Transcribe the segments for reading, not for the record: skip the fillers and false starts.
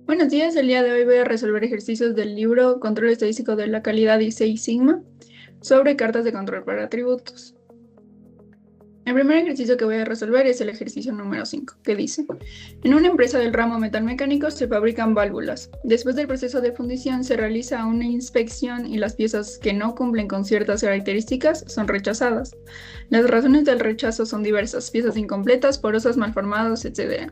Buenos días, el día de hoy voy a resolver ejercicios del libro Control Estadístico de la Calidad y Six Sigma sobre cartas de control para atributos. El primer ejercicio que voy a resolver es el ejercicio número 5, que dice: en una empresa del ramo metalmecánico se fabrican válvulas. Después del proceso de fundición se realiza una inspección y las piezas que no cumplen con ciertas características son rechazadas. Las razones del rechazo son diversas: piezas incompletas, porosas, malformadas, etc.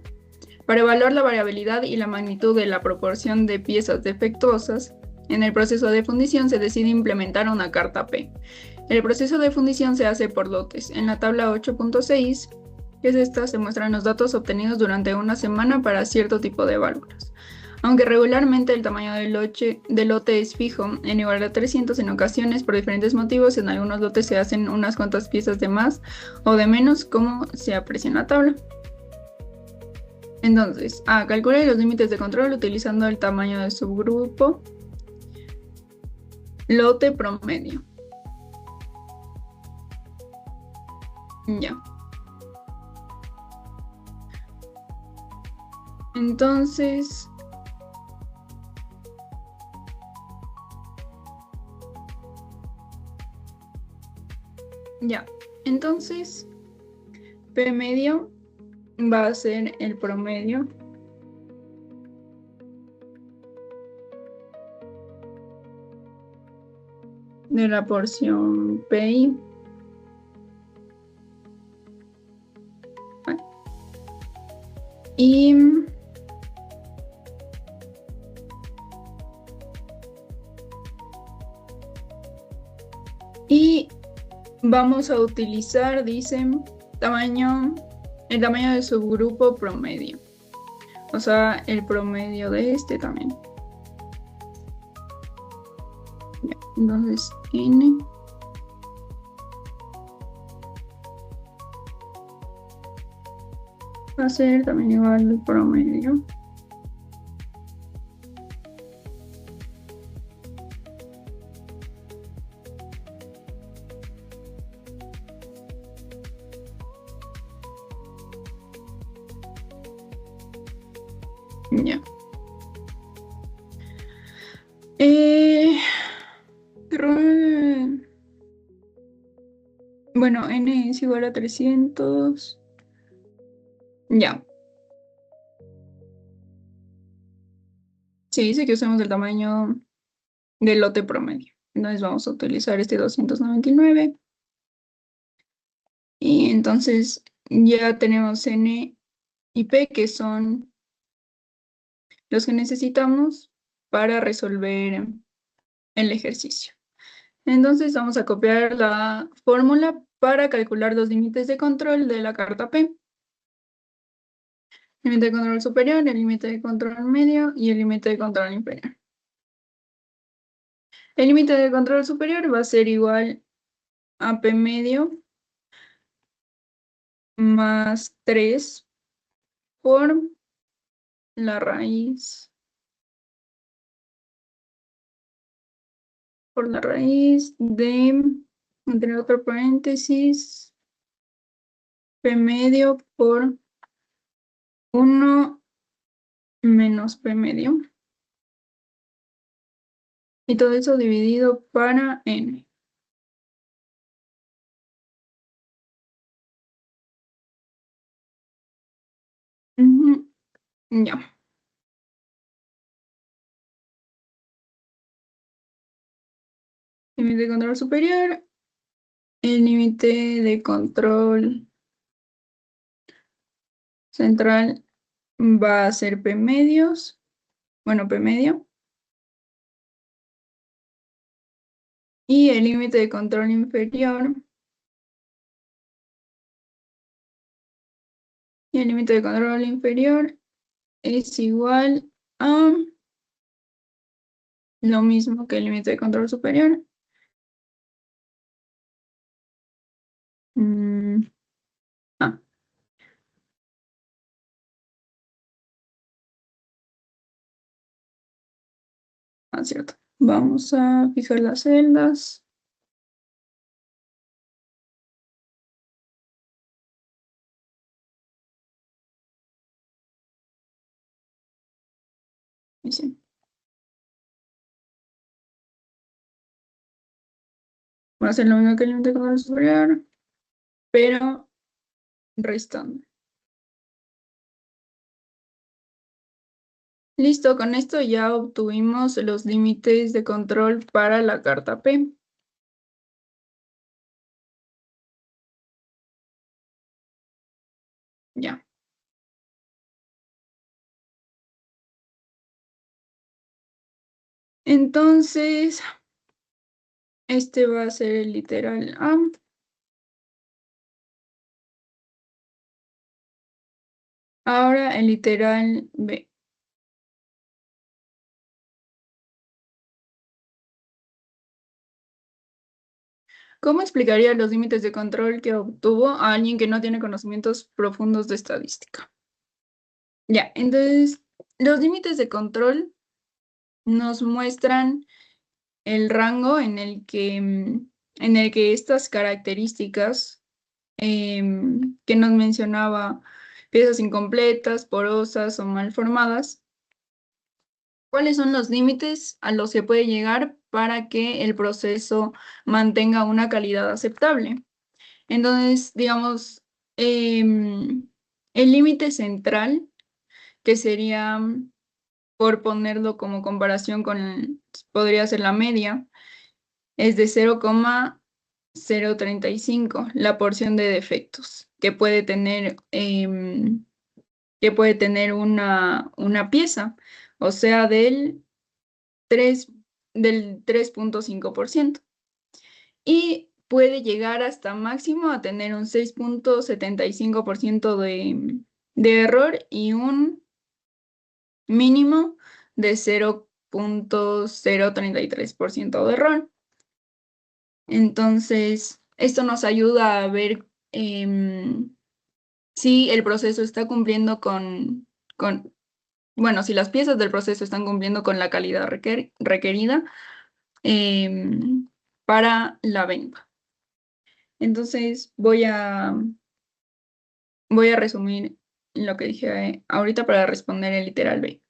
Para evaluar la variabilidad y la magnitud de la proporción de piezas defectuosas, en el proceso de fundición se decide implementar una carta P. El proceso de fundición se hace por lotes. En la tabla 8.6, que es esta, se muestran los datos obtenidos durante una semana para cierto tipo de válvulas. Aunque regularmente el tamaño del lote es fijo, en igual a 300, en ocasiones, por diferentes motivos, en algunos lotes se hacen unas cuantas piezas de más o de menos, como se aprecia en la tabla. Entonces, calcula los límites de control utilizando el tamaño de subgrupo lote promedio. Ya. Entonces, ya. Entonces, P medio va a ser el promedio de la porción PI. Y Y vamos a utilizar, dicen, el tamaño de subgrupo promedio. O sea, el promedio de este también. Ya, entonces, N va a ser también igual al promedio. Ya. Eh, bueno, N es igual a 300. Ya. Sí, dice que usemos el tamaño del lote promedio. Entonces vamos a utilizar este 299. Y entonces ya tenemos N y P, que son los que necesitamos para resolver el ejercicio. Entonces vamos a copiar la fórmula para calcular los límites de control de la carta P. El límite de control superior, el límite de control medio y el límite de control inferior. El límite de control superior va a ser igual a P medio más 3 por la raíz, de, entre otro paréntesis, P medio por 1 menos P medio. Y todo eso dividido para N. Ya. Límite de control superior. El límite de control central va a ser P medios. Bueno, P medio. Y el límite de control inferior. Y el límite de control inferior es igual a lo mismo que el límite de control superior. Mm, ah, cierto. Vamos a fijar las celdas. Dice, va a ser lo mismo que el límite de control superior, pero restando. Listo, con esto ya obtuvimos los límites de control para la carta P. Ya. Entonces, este va a ser el literal A. Ahora el literal B. ¿Cómo explicaría los límites de control que obtuvo a alguien que no tiene conocimientos profundos de estadística? Ya, entonces, los límites de control nos muestran el rango en el que estas características que nos mencionaba, piezas incompletas, porosas o mal formadas, ¿cuáles son los límites a los que puede llegar para que el proceso mantenga una calidad aceptable? Entonces, digamos, el límite central, que sería, por ponerlo como comparación con, podría ser la media, es de 0,035, la porción de defectos que puede tener una pieza, o sea, tres, del 3,5%. Y puede llegar hasta máximo a tener un 6,75% de error y un mínimo de 0,033% de error. Entonces, esto nos ayuda a ver si el proceso está cumpliendo bueno, si las piezas del proceso están cumpliendo con la calidad requerida em, para la venta. Entonces, voy a resumir lo que dije ahorita para responder el literal B.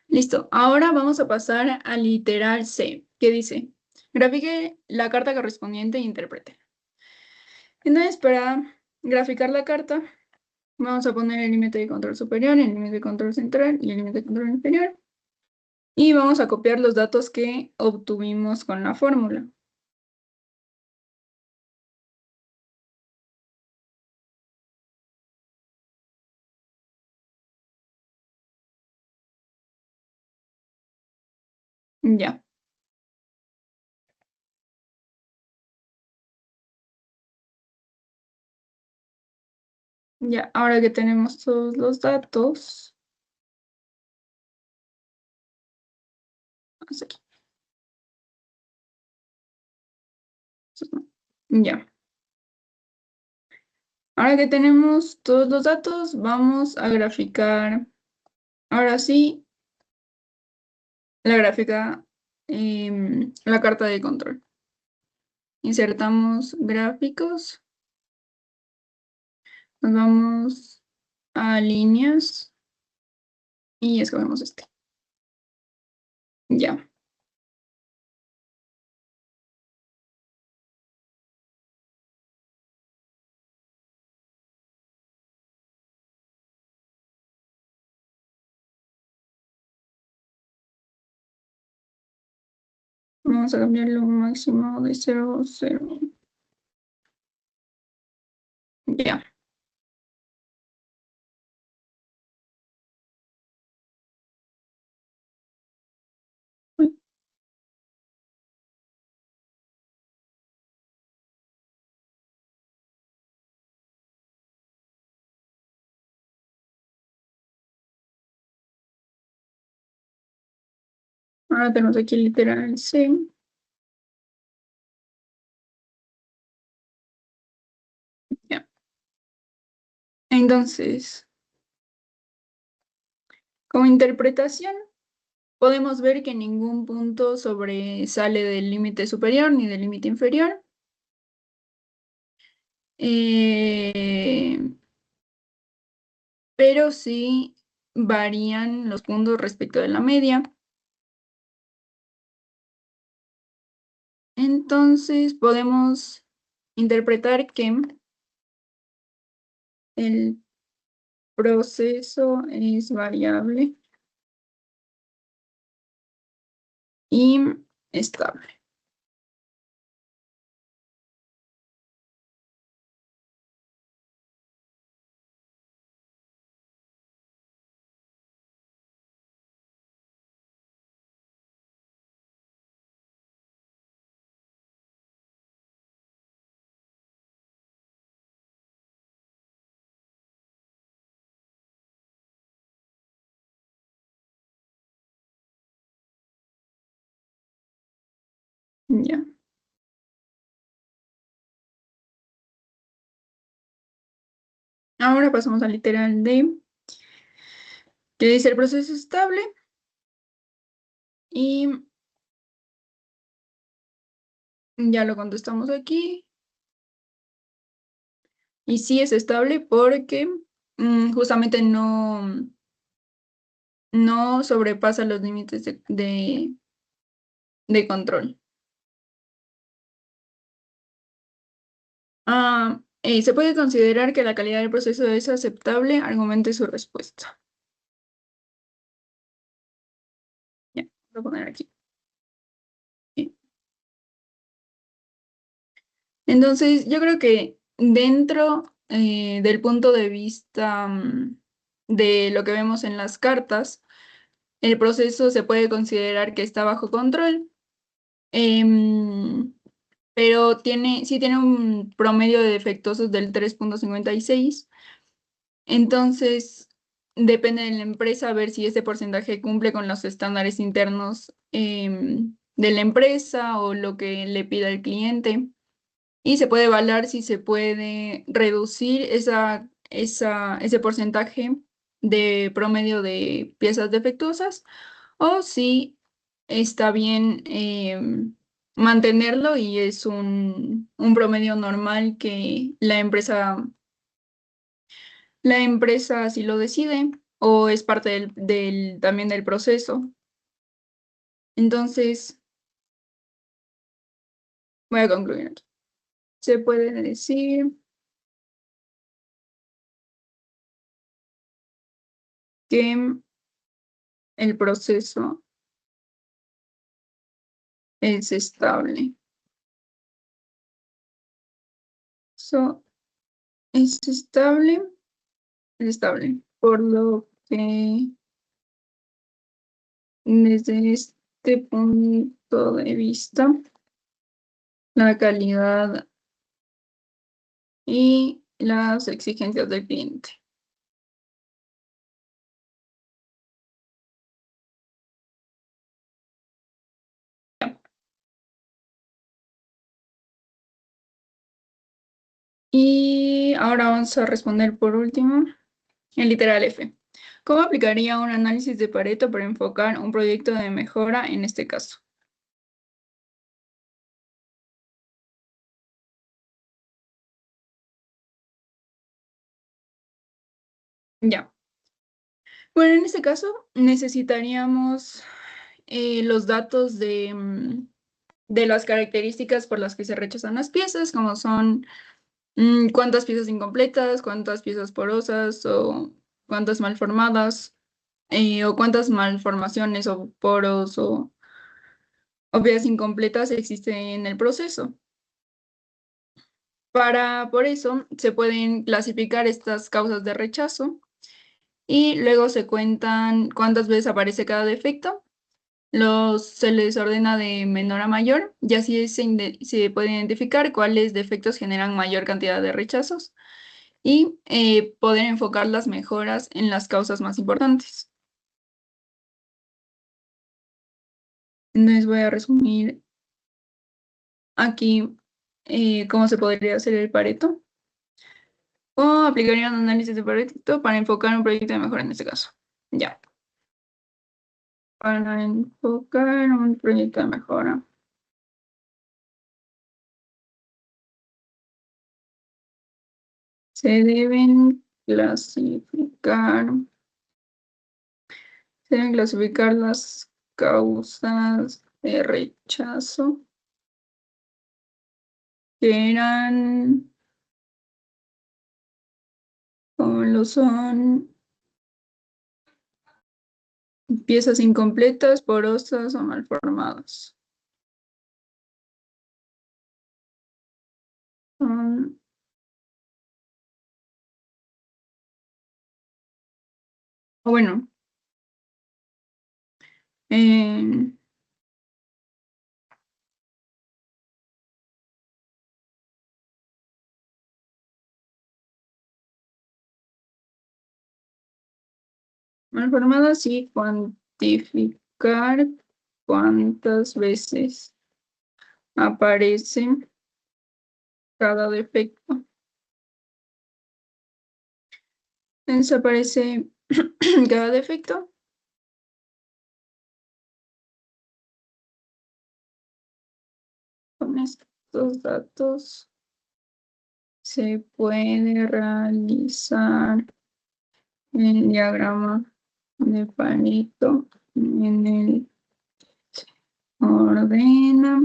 Listo, ahora vamos a pasar al literal C, que dice, grafique la carta correspondiente e interprete. Entonces, para graficar la carta, vamos a poner el límite de control superior, el límite de control central y el límite de control inferior. Y vamos a copiar los datos que obtuvimos con la fórmula. Ya, ya, ahora que tenemos todos los datos, vamos aquí. Ya, ahora que tenemos todos los datos, vamos a graficar, ahora sí, la gráfica, la carta de control. Insertamos gráficos, nos vamos a líneas y escogemos este. Ya. Vamos a cambiarlo un máximo de 0, 0. Ya. Uy, ahora tenemos aquí literal C. Ya. Entonces, como interpretación, podemos ver que ningún punto sobresale del límite superior ni del límite inferior. Eh, pero sí varían los puntos respecto de la media. Entonces podemos interpretar que el proceso es variable y estable. Ya. Ahora pasamos al literal D, que dice el proceso es estable y ya lo contestamos aquí. Y sí es estable porque justamente no sobrepasa los límites de control. Se puede considerar que la calidad del proceso es aceptable, argumente su respuesta. Ya, voy a poner aquí. Bien. Entonces, yo creo que dentro del punto de vista de lo que vemos en las cartas, el proceso se puede considerar que está bajo control, em, pero sí tiene un promedio de defectuosos del 3,56. Entonces, depende de la empresa ver si ese porcentaje cumple con los estándares internos de la empresa o lo que le pida el cliente. Y se puede evaluar si se puede reducir ese porcentaje de promedio de piezas defectuosas o si está bien mantenerlo y es un promedio normal que la empresa así lo decide. o es parte también del proceso. Entonces, voy a concluir aquí. Se puede decir que el proceso es estable. Es estable, por lo que desde este punto de vista, la calidad y las exigencias del cliente. Y ahora vamos a responder por último el literal F. ¿Cómo aplicaría un análisis de Pareto para enfocar un proyecto de mejora en este caso? Ya. Bueno, en este caso necesitaríamos los datos de las características por las que se rechazan las piezas, como son cuántas piezas incompletas, cuántas piezas porosas o cuántas malformadas, o cuántas malformaciones o poros o piezas incompletas existen en el proceso. Por eso se pueden clasificar estas causas de rechazo y luego se cuentan cuántas veces aparece cada defecto. Se les ordena de menor a mayor y así se puede identificar cuáles defectos generan mayor cantidad de rechazos y poder enfocar las mejoras en las causas más importantes. Entonces voy a resumir aquí cómo se podría hacer el Pareto o aplicaría un análisis de Pareto para enfocar un proyecto de mejora en este caso. Ya, para enfocar un proyecto de mejora. Se deben clasificar, se deben clasificar las causas de rechazo que eran, como lo son, piezas incompletas, porosas o malformadas. Um, o bueno, eh, malformadas y cuantificar cuántas veces aparece cada defecto. Entonces aparece cada defecto. Con estos datos se puede realizar el diagrama de Pareto en el ordena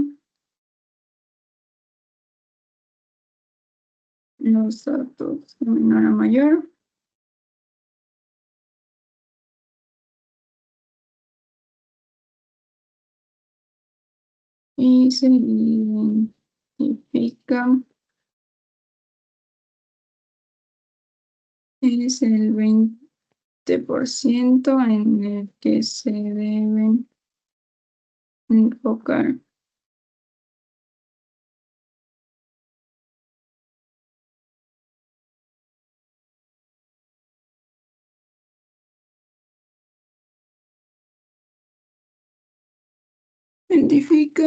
los datos de menor a mayor y se identifica es el 20% en el que se deben enfocar. Identifica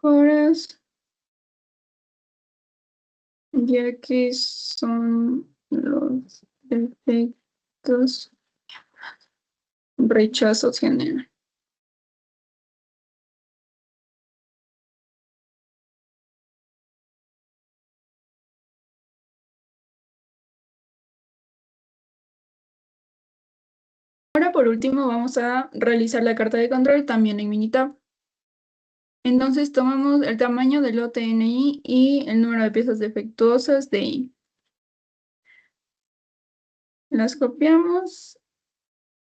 horas, ya que son los defectos rechazos general. último vamos a realizar la carta de control también en Minitab. Entonces tomamos el tamaño del lote NI y el número de piezas defectuosas de I. Las copiamos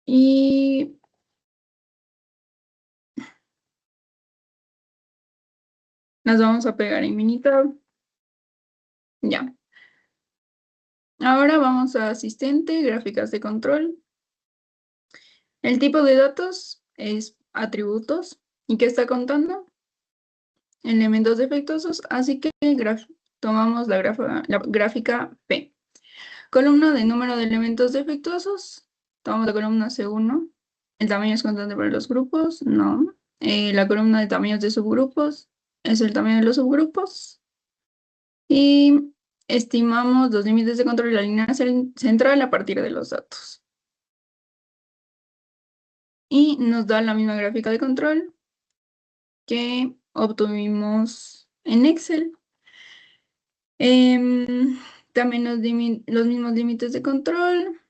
y las vamos a pegar en Minitab. Ya. Ahora vamos a asistente, gráficas de control. El tipo de datos es atributos. ¿Y qué está contando? Elementos defectuosos, así que tomamos la gráfica P. Columna de número de elementos defectuosos, tomamos la columna C1. El tamaño es constante para los grupos, no. La columna de tamaños de subgrupos es el tamaño de los subgrupos. Y estimamos los límites de control de la línea central a partir de los datos. Y nos da la misma gráfica de control que obtuvimos en Excel. También los mismos límites de control,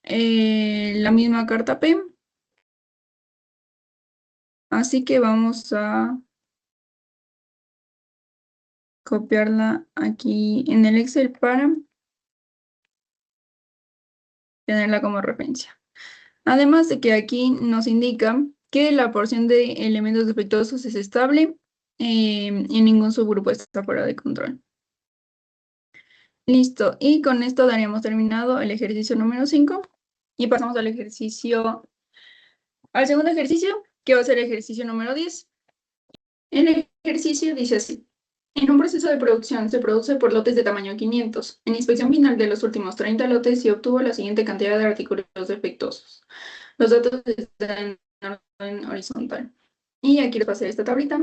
la misma carta P. Así que vamos a copiarla aquí en el Excel para tenerla como referencia. Además de que aquí nos indica que la porción de elementos defectuosos es estable y ningún subgrupo está fuera de control. Listo, y con esto daríamos terminado el ejercicio número 5 y pasamos al segundo ejercicio, que va a ser el ejercicio número 10. El ejercicio dice así. En un proceso de producción se produce por lotes de tamaño 500. En inspección final de los últimos 30 lotes se obtuvo la siguiente cantidad de artículos defectuosos. Los datos están en orden horizontal. Y aquí les pasé esta tablita.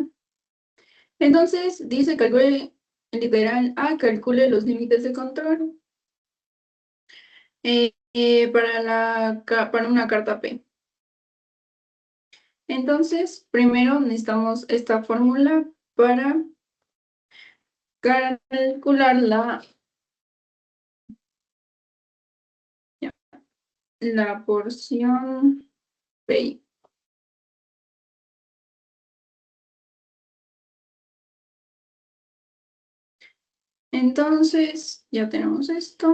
Entonces dice calcule, literal A, calcule los límites de control para una carta P. Entonces, primero necesitamos esta fórmula para calcular la porción P. Entonces, ya tenemos esto.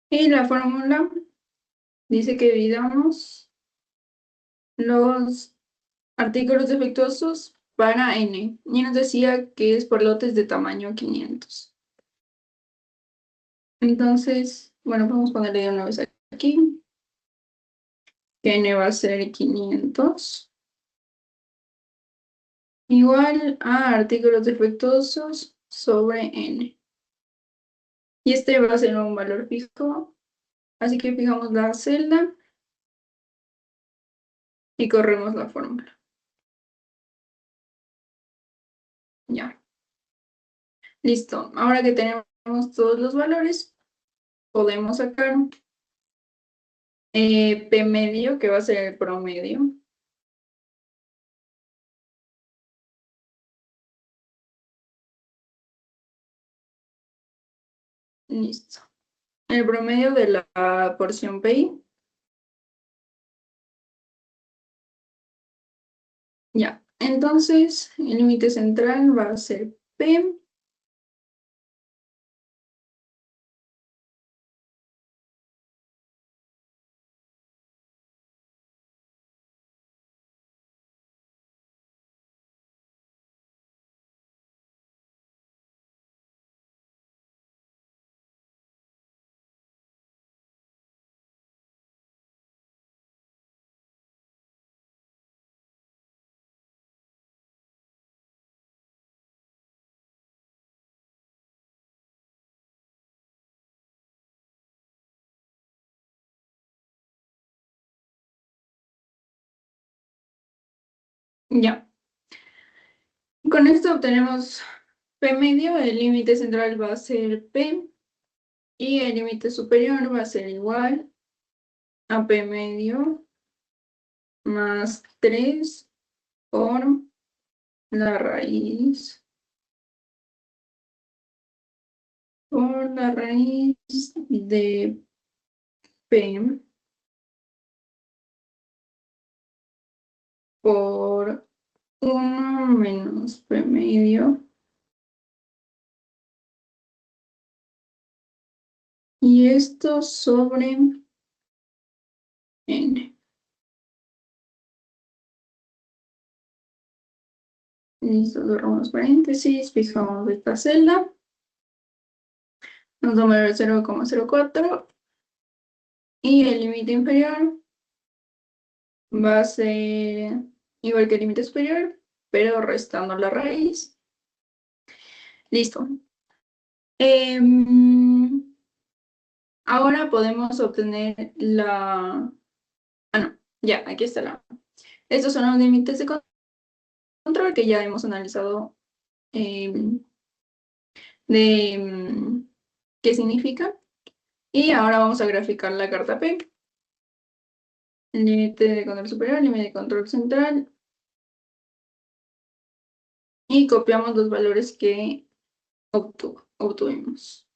Y la fórmula dice que dividamos los artículos defectuosos para N. Y nos decía que es por lotes de tamaño 500. Entonces, bueno, vamos a ponerle de una vez aquí. Que N va a ser 500. Igual a artículos defectuosos sobre N. Y este va a ser un valor fijo. Así que fijamos la celda y corremos la fórmula. Ya. Listo. Ahora que tenemos todos los valores, podemos sacar P medio, que va a ser el promedio. Listo. El promedio de la porción PI. Ya. Entonces, el límite central va a ser P. Ya. Con esto obtenemos P medio, el límite central va a ser P y el límite superior va a ser igual a P medio más 3 por la raíz por la raíz de P por 1 menos P medio. Y esto sobre N. Listo, cerramos paréntesis, fijamos esta celda. Nos va a dar 0,04 y el límite inferior va a ser igual que el límite superior, pero restando la raíz. Listo. Ahora podemos obtener la... Ah, no, ya, aquí está la... Estos son los límites de control que ya hemos analizado em, de qué significa. Y ahora vamos a graficar la carta P. Límite de control superior, límite de control central. Y copiamos los valores que obtuvimos.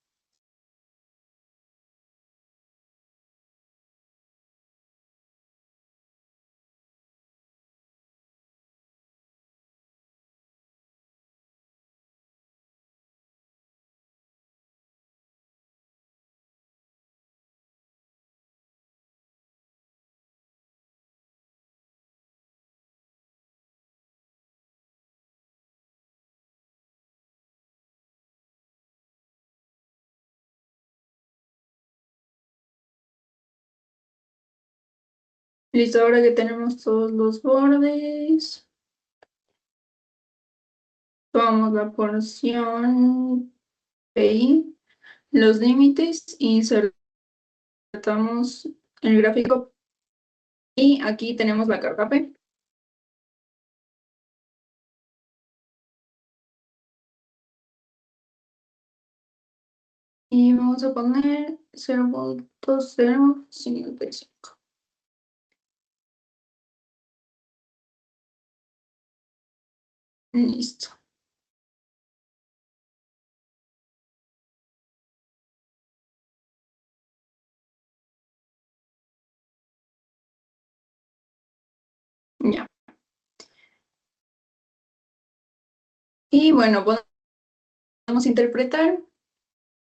Listo, ahora que tenemos todos los bordes, tomamos la porción PI, los límites, insertamos el gráfico y aquí tenemos la carta P. Y vamos a poner 0,055. Listo. Ya. Y bueno, podemos interpretar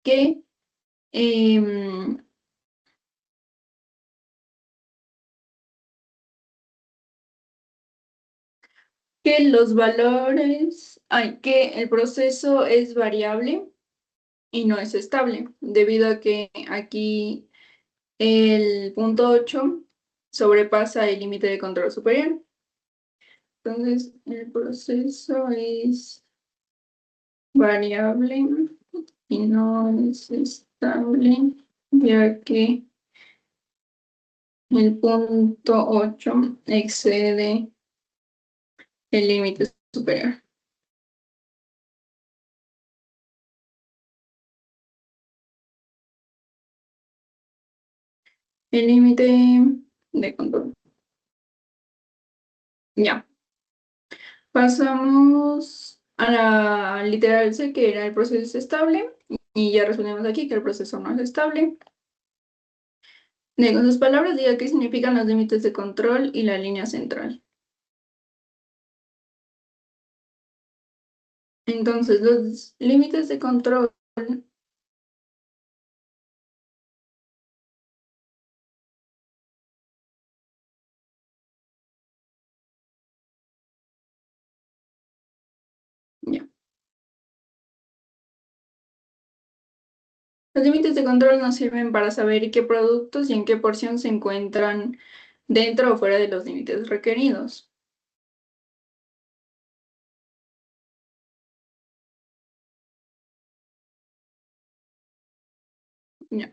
que em, que los valores, que el proceso es variable y no es estable, debido a que aquí el punto 8 sobrepasa el límite de control superior. Entonces, el proceso es variable y no es estable, ya que el punto 8 excede el límite superior. El límite de control. Ya. Pasamos a la literal C, que era el proceso es estable, y ya resolvemos aquí que el proceso no es estable. Con sus palabras, diga qué significan los límites de control y la línea central. Entonces, los límites de control ya. Los límites de control nos sirven para saber qué productos y en qué porción se encuentran dentro o fuera de los límites requeridos. Ya.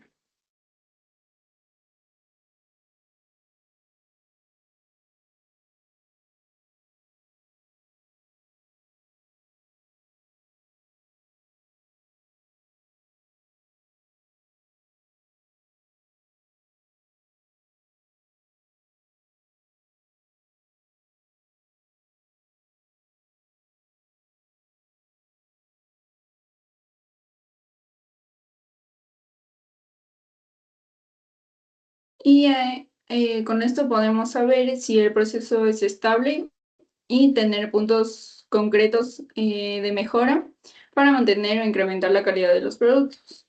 Y con esto podemos saber si el proceso es estable y tener puntos concretos de mejora para mantener o incrementar la calidad de los productos.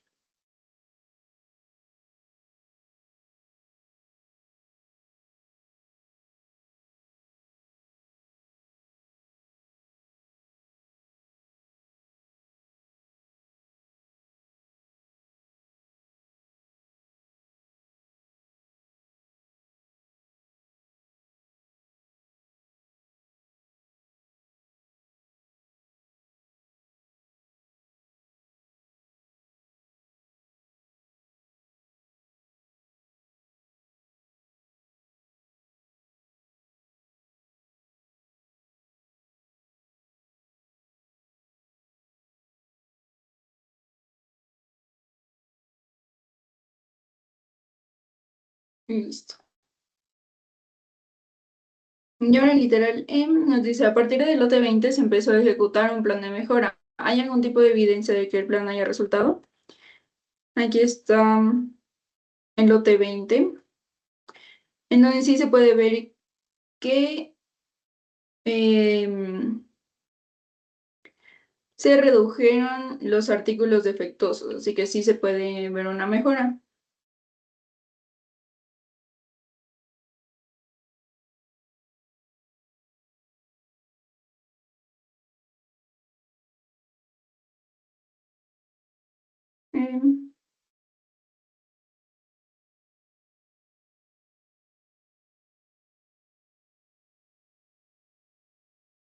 Listo. Y ahora literal nos dice, a partir del lote 20 se empezó a ejecutar un plan de mejora. ¿Hay algún tipo de evidencia de que el plan haya resultado? Aquí está el lote 20, en donde sí se puede ver que em, se redujeron los artículos defectuosos, así que sí se puede ver una mejora. Em,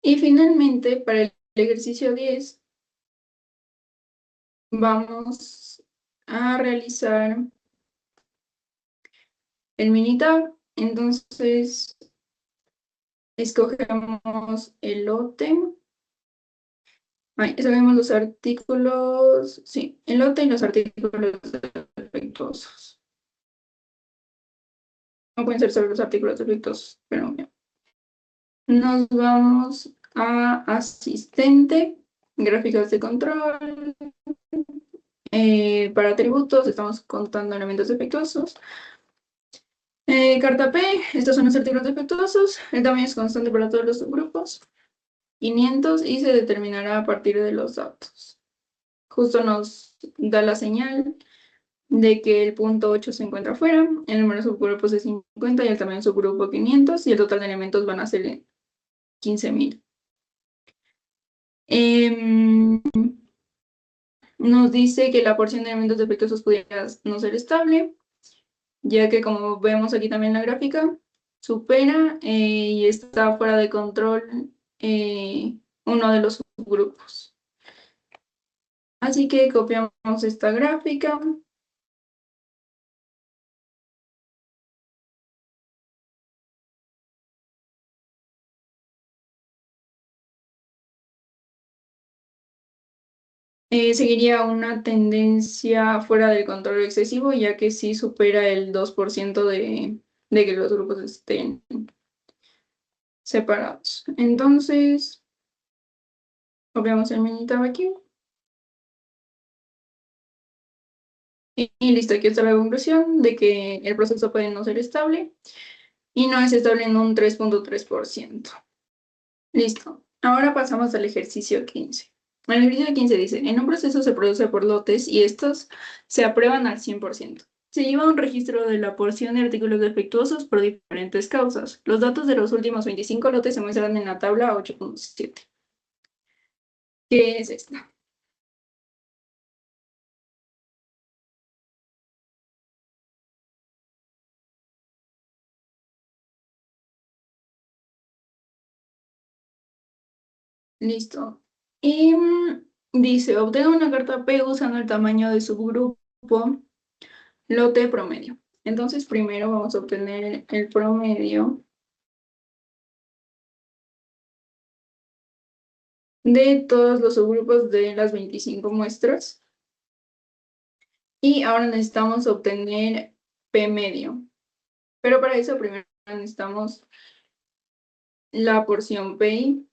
y finalmente, para el ejercicio 10, vamos a realizar el Minitab. Entonces, escogemos el lote. Escogemos los artículos, sí, el lote y los artículos defectuosos. No pueden ser solo los artículos defectuosos, pero bien. Nos vamos a asistente, gráficas de control. Para atributos estamos contando elementos defectuosos. Carta P, estos son los artículos defectuosos. El tamaño es constante para todos los subgrupos. 500 y se determinará a partir de los datos. Justo nos da la señal de que el punto 8 se encuentra afuera, el número de subgrupos es 50 y el tamaño de subgrupo 500 y el total de elementos van a ser 15.000. Nos dice que la porción de elementos defectuosos pudiera no ser estable, ya que como vemos aquí también en la gráfica, supera y está fuera de control uno de los subgrupos. Así que copiamos esta gráfica. Seguiría una tendencia fuera del control excesivo, ya que sí supera el 2% de que los grupos estén separados. Entonces, copiamos el minitab aquí. Y listo, aquí está la conclusión de que el proceso puede no ser estable y no es estable en un 3.3%. Listo. Ahora pasamos al ejercicio 15. El ejercicio 15 dice, en un proceso se produce por lotes y estos se aprueban al 100%. Se lleva un registro de la porción de artículos defectuosos por diferentes causas. Los datos de los últimos 25 lotes se muestran en la tabla 8.7. ¿Qué es esta? Listo. Y dice, obtenga una carta P usando el tamaño de su grupo lote promedio. Entonces, primero vamos a obtener el promedio de todos los subgrupos de las 25 muestras. Y ahora necesitamos obtener P medio. Pero para eso primero necesitamos la porción PI.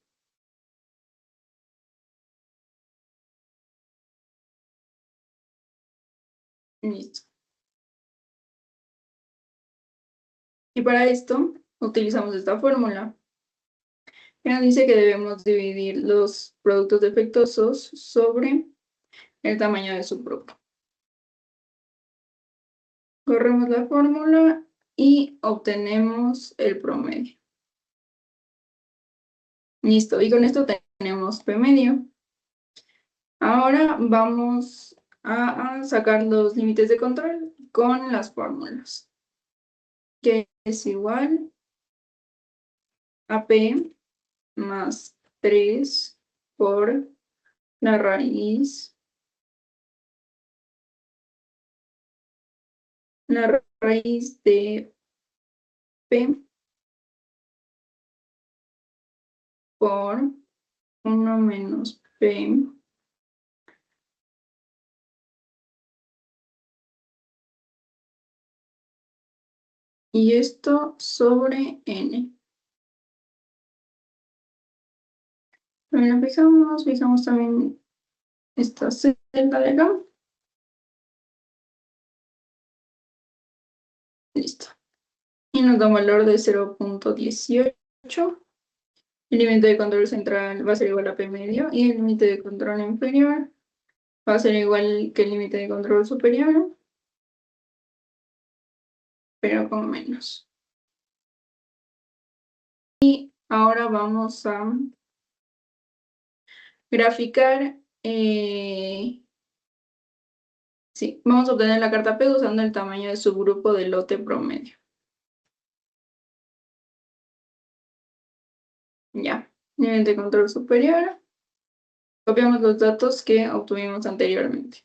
Listo. Y para esto utilizamos esta fórmula, que nos dice que debemos dividir los productos defectuosos sobre el tamaño de su grupo. Corremos la fórmula y obtenemos el promedio. Listo, y con esto tenemos P medio. Ahora vamos a sacar los límites de control con las fórmulas, que es igual a P más 3 por la raíz de P por 1 menos P y esto sobre N. También lo fijamos también esta celda de acá. Listo. Y nos da un valor de 0.18. El límite de control central va a ser igual a P medio y el límite de control inferior va a ser igual que el límite de control superior, pero con menos. Y ahora vamos a graficar. Sí, vamos a obtener la carta P usando el tamaño de subgrupo del lote promedio. Ya, nivel de control superior. Copiamos los datos que obtuvimos anteriormente.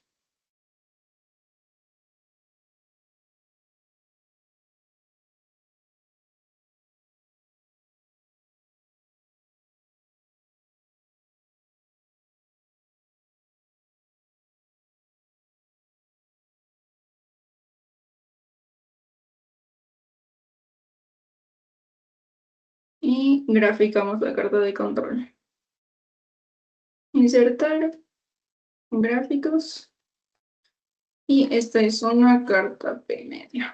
Y graficamos la carta de control. Insertar gráficos. Y esta es una carta P medio.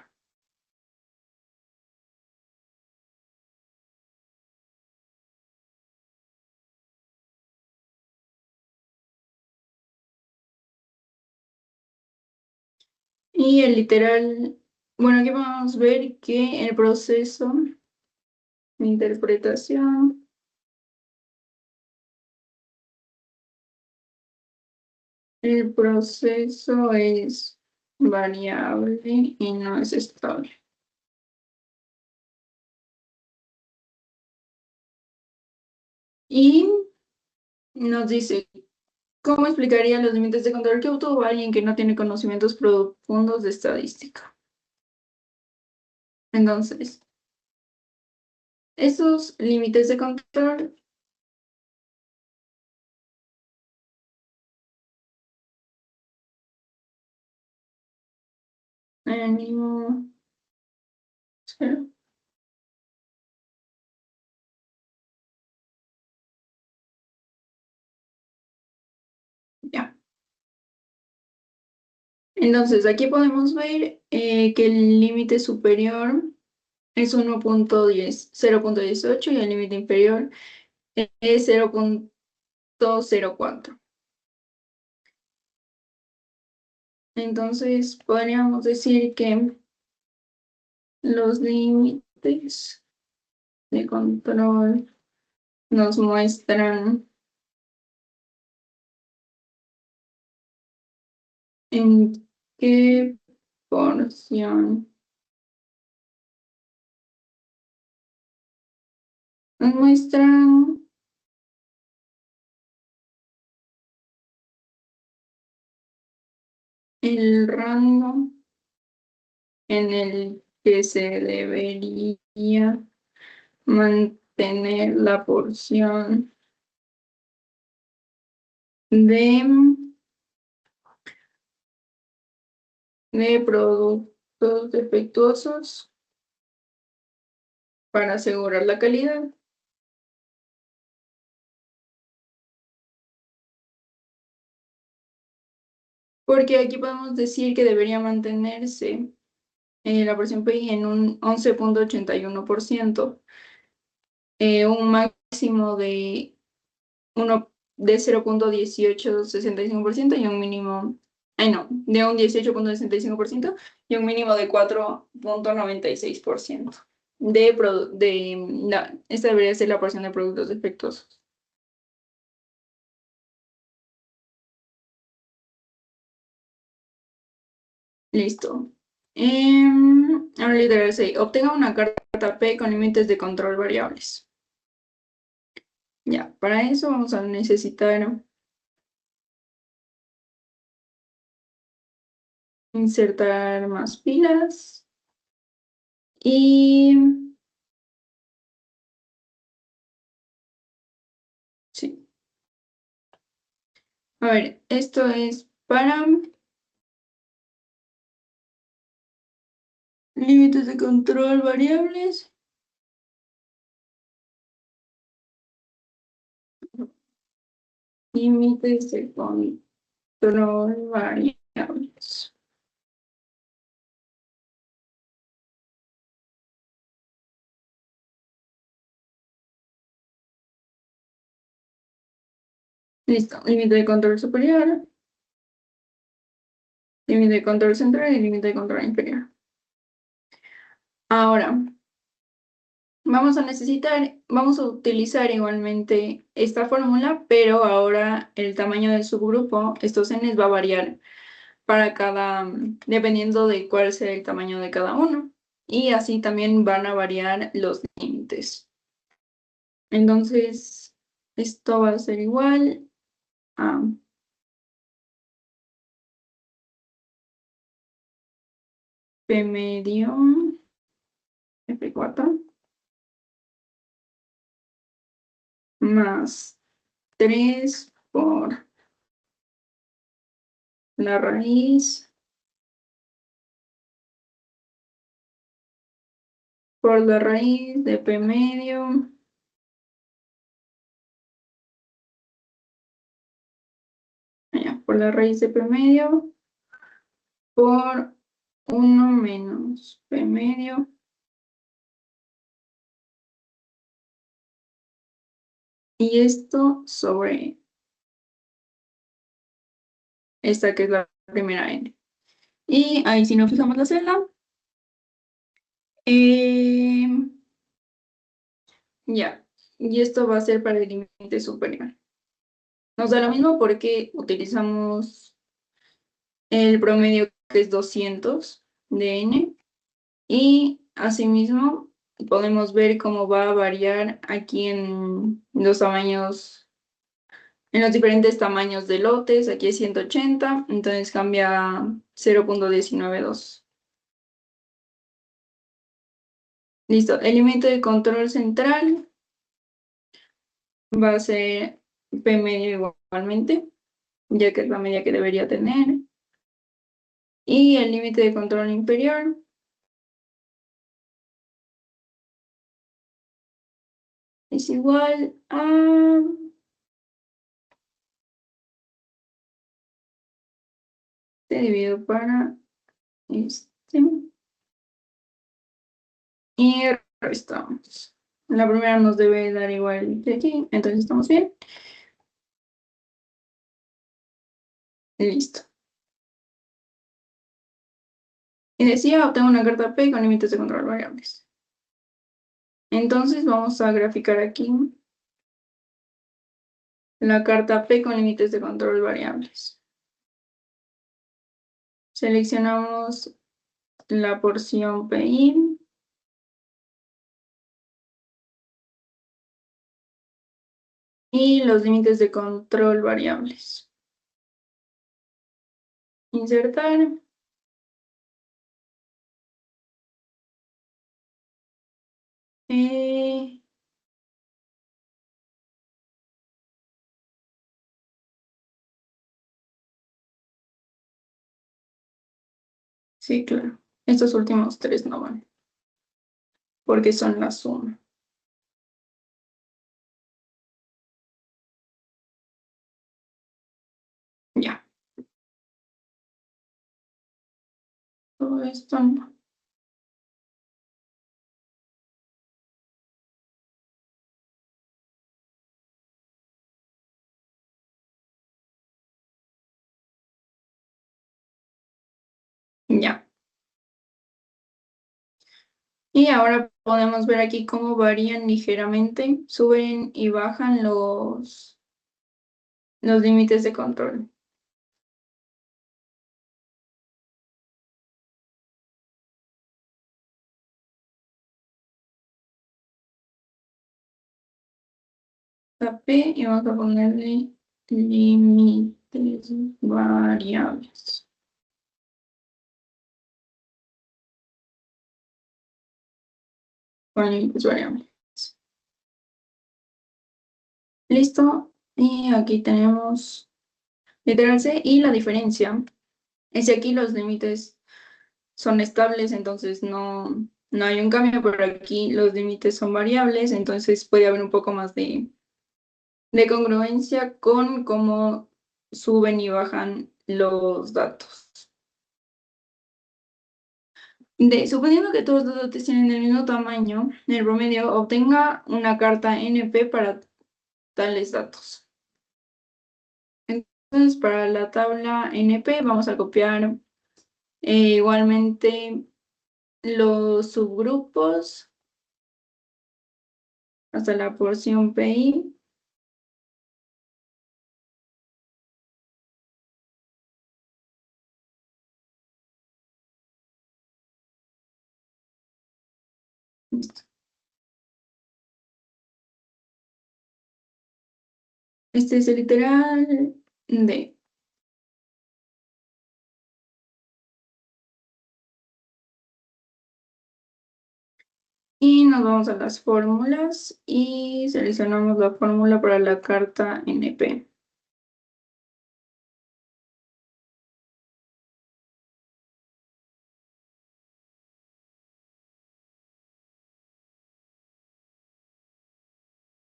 Y el literal, bueno, aquí podemos ver que el proceso de interpretación, el proceso es variable y no es estable. Y nos dice, ¿cómo explicaría los límites de control que obtuvo alguien que no tiene conocimientos profundos de estadística? Entonces, esos límites de control en el mismo cero. Ya. Entonces, aquí podemos ver que el límite superior es 0.18 y el límite inferior es 0.04. Entonces, podríamos decir que los límites de control nos muestran en qué porción nos muestran el rango en el que se debería mantener la porción de, de productos defectuosos para asegurar la calidad. Porque aquí podemos decir que debería mantenerse la presión PI en un 11,81%, un máximo de, de 0,1865% y un mínimo, ay no, de un 18,65% y un mínimo de 4,96%. Esta debería ser la porción de productos defectuosos. Listo. Ahora literal 6. Obtenga una carta P con límites de control variables. Ya, para eso vamos a necesitar insertar más pilas y sí. A ver, esto es para límites de control variables. Límites de control variables. Listo. Límite de control superior, límite de control central y límite de control inferior. Ahora, vamos a utilizar igualmente esta fórmula, pero ahora el tamaño del subgrupo, estos n's, va a variar para dependiendo de cuál sea el tamaño de cada uno. Y así también van a variar los límites. Entonces, esto va a ser igual a P medio F4 más 3 por la raíz de P medio por la raíz de P medio por 1 menos P medio y esto sobre esta que es la primera n. Y ahí si nos fijamos la celda, eh, ya, y esto va a ser para el límite superior. Nos da lo mismo porque utilizamos el promedio que es 200 de n y asimismo podemos ver cómo va a variar aquí en los tamaños, en los diferentes tamaños de lotes. Aquí es 180, entonces cambia 0,192. Listo, el límite de control central va a ser P medio igualmente, ya que es la media que debería tener. Y el límite de control inferior es igual a dividido para este y restamos. La primera nos debe dar igual de aquí, entonces estamos bien. Listo. Y decía, obtengo una carta P con límites de control variables. Entonces vamos a graficar aquí la carta P con límites de control variables. Seleccionamos la porción PI y los límites de control variables. Insertar. Sí, claro. Estos últimos tres no van, porque son la suma. Ya. Todo esto no. Y ahora podemos ver aquí cómo varían ligeramente, suben y bajan los límites de control. La P y vamos a ponerle límites variables. Con límites variables. Listo. Y aquí tenemos literal C y la diferencia es que aquí los límites son estables, entonces no hay un cambio, pero aquí los límites son variables, entonces puede haber un poco más de congruencia con cómo suben y bajan los datos. Suponiendo que todos los datos tienen el mismo tamaño, el promedio obtenga una carta NP para tales datos. Entonces, para la tabla NP vamos a copiar igualmente los subgrupos hasta la porción PI. Listo. Este es el literal D. Y nos vamos a las fórmulas y seleccionamos la fórmula para la carta NP.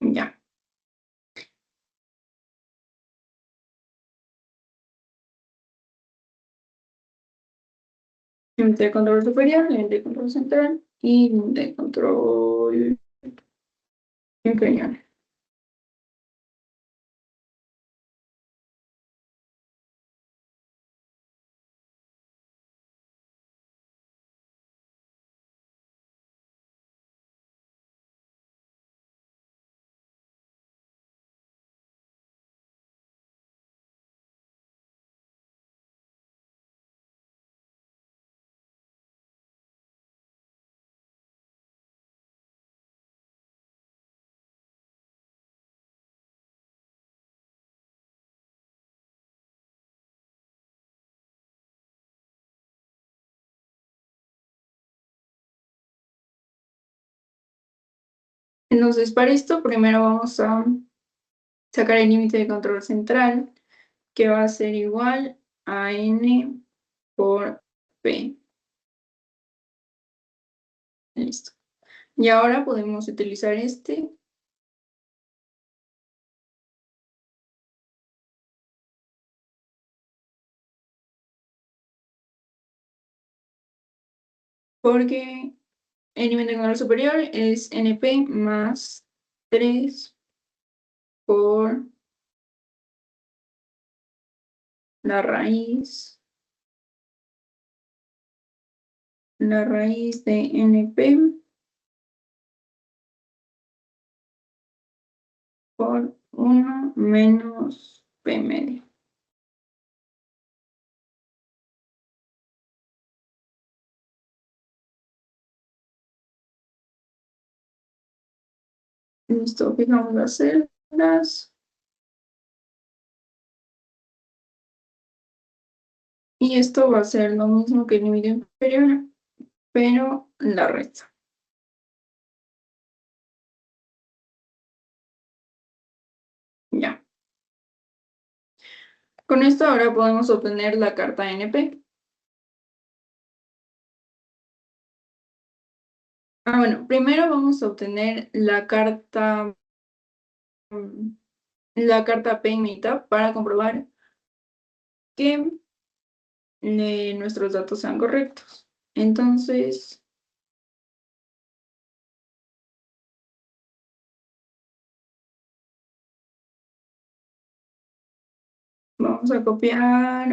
Ya. Límite de control superior, límite de control central y límite de control inferior. Entonces, para esto primero vamos a sacar el límite de control central, que va a ser igual a N por P. Listo. Y ahora podemos utilizar este porque el límite de control superior es NP más 3 por la raíz de NP por 1 menos P medio. Listo, fijamos las celdas. Y esto va a ser lo mismo que el límite inferior, pero la recta. Ya. Con esto ahora podemos obtener la carta NP. Bueno, primero vamos a obtener la carta P en mitad para comprobar que nuestros datos sean correctos. Entonces, vamos a copiar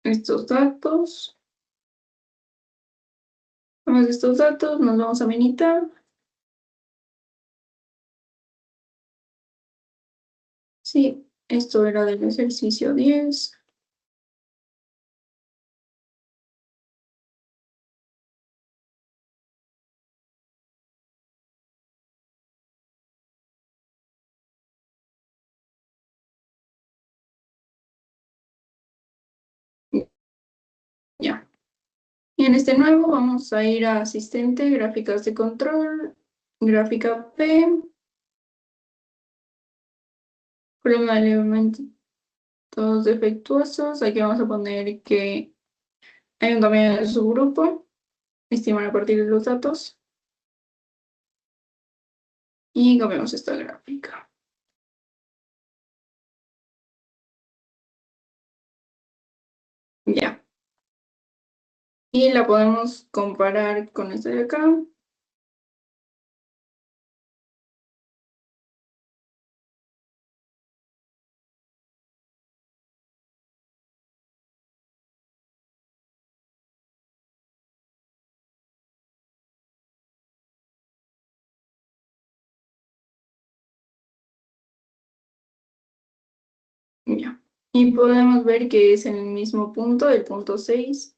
estos datos. Vamos estos datos, nos vamos a Minitab. Sí, esto era del ejercicio 10. Ya. Y en este nuevo vamos a ir a asistente, gráficas de control, gráfica P, columna de elementos defectuosos. Aquí vamos a poner que hay un dominio de subgrupo, estimar a partir de los datos. Y cambiamos esta gráfica. Ya. Y la podemos comparar con esta de acá. Ya. Y podemos ver que es en el mismo punto, el punto 6,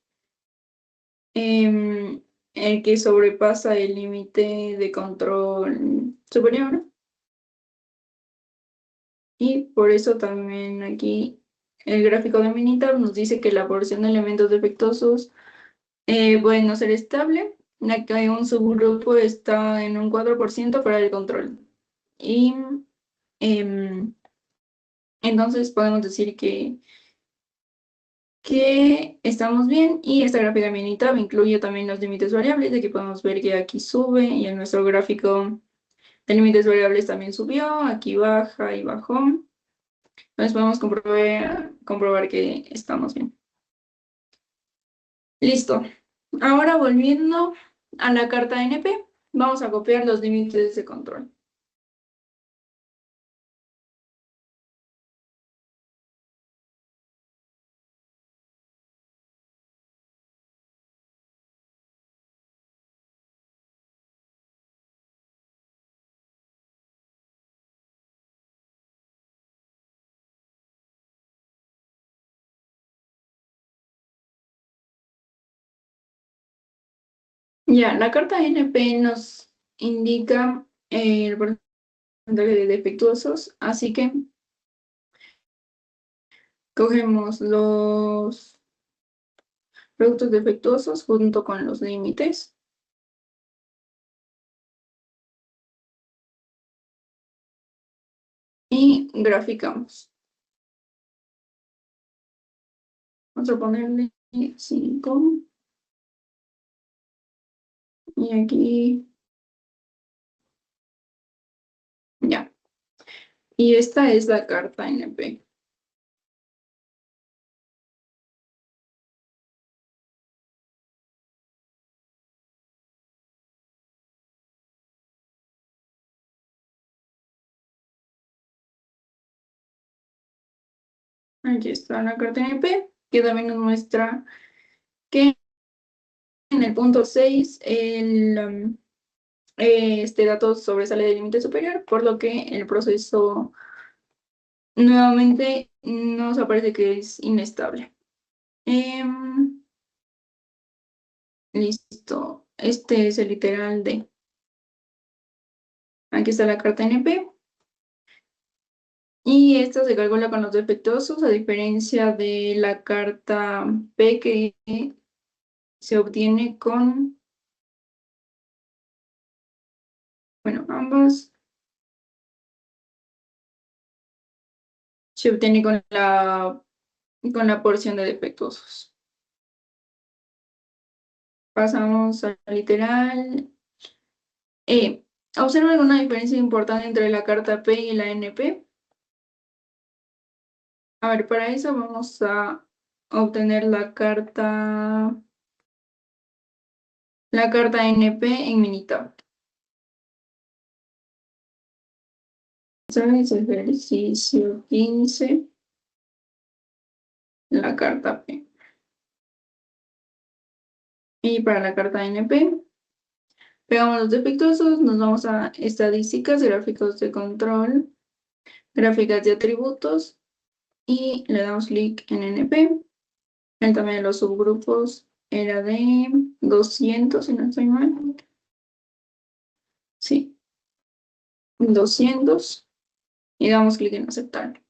el que sobrepasa el límite de control superior. Y por eso también aquí el gráfico de Minitab nos dice que la porción de elementos defectuosos puede no ser estable, ya que un subgrupo está en un 4% para el control. Y em, entonces podemos decir que estamos bien, y esta gráfica de Minitab incluye también los límites variables. De aquí podemos ver que aquí sube, y en nuestro gráfico de límites variables también subió, aquí baja y bajó. Entonces podemos comprobar que estamos bien. Listo. Ahora volviendo a la carta NP, vamos a copiar los límites de control. Ya, la carta NP nos indica el porcentaje de defectuosos, así que cogemos los productos defectuosos junto con los límites y graficamos. Vamos a ponerle 5 y aquí ya. Y esta es la carta NP. Aquí está la carta NP, que también nos muestra que en el punto 6 este dato sobresale del límite superior, por lo que el proceso nuevamente nos aparece que es inestable. Listo. Este es el literal D. Aquí está la carta NP. Y esta se calcula con los defectuosos, a diferencia de la carta P, que se obtiene con, bueno, ambas se obtiene con la porción de defectuosos. Pasamos al literal E. ¿Observa alguna diferencia importante entre la carta P y la NP? A ver, para eso vamos a obtener la carta NP en Minitab. ¿Sabes? Ejercicio 15, la carta P. Y para la carta NP, pegamos los defectuosos, nos vamos a estadísticas, gráficos de control, gráficas de atributos y le damos clic en NP. El tamaño de los subgrupos era de 200, si no estoy mal. Sí, 200. Y damos clic en aceptar.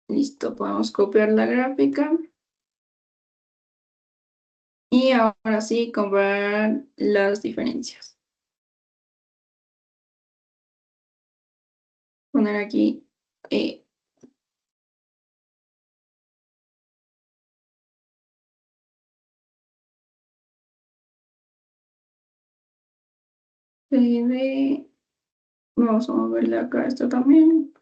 Listo, podemos copiar la gráfica. Y ahora sí, comparar las diferencias. Poner aquí PD. Vamos a moverle acá esto también.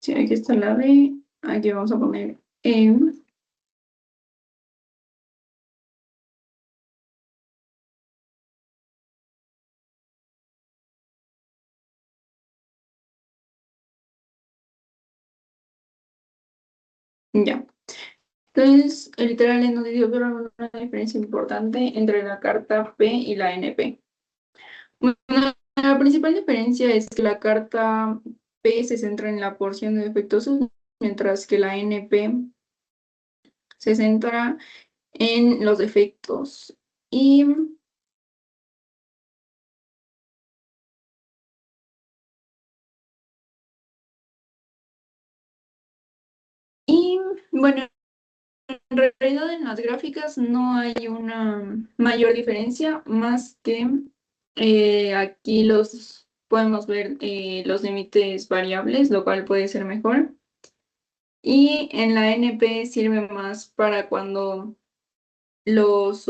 Sí, aquí está la D. Aquí vamos a poner M. Ya. Entonces, el literal nos dio una diferencia importante entre la carta P y la NP. Bueno, la principal diferencia es que la carta P se centra en la porción de defectuosos, mientras que la NP se centra en los defectos. Y bueno, en realidad en las gráficas no hay una mayor diferencia, más que aquí los podemos ver los límites variables, lo cual puede ser mejor. Y en la NP sirve más para cuando los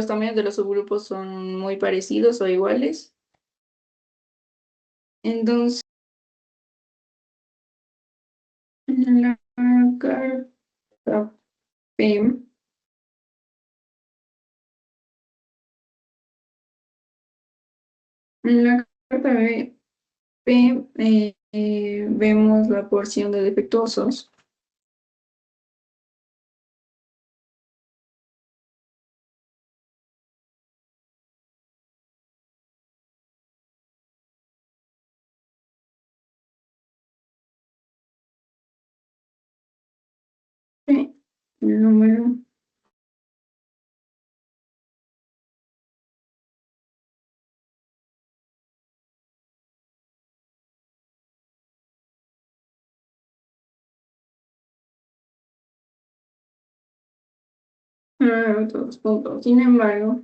tamaños de los subgrupos son muy parecidos o iguales. Entonces, en la carta P, en la carta P, vemos la porción de defectuosos. El número. Todos puntos. Sin embargo,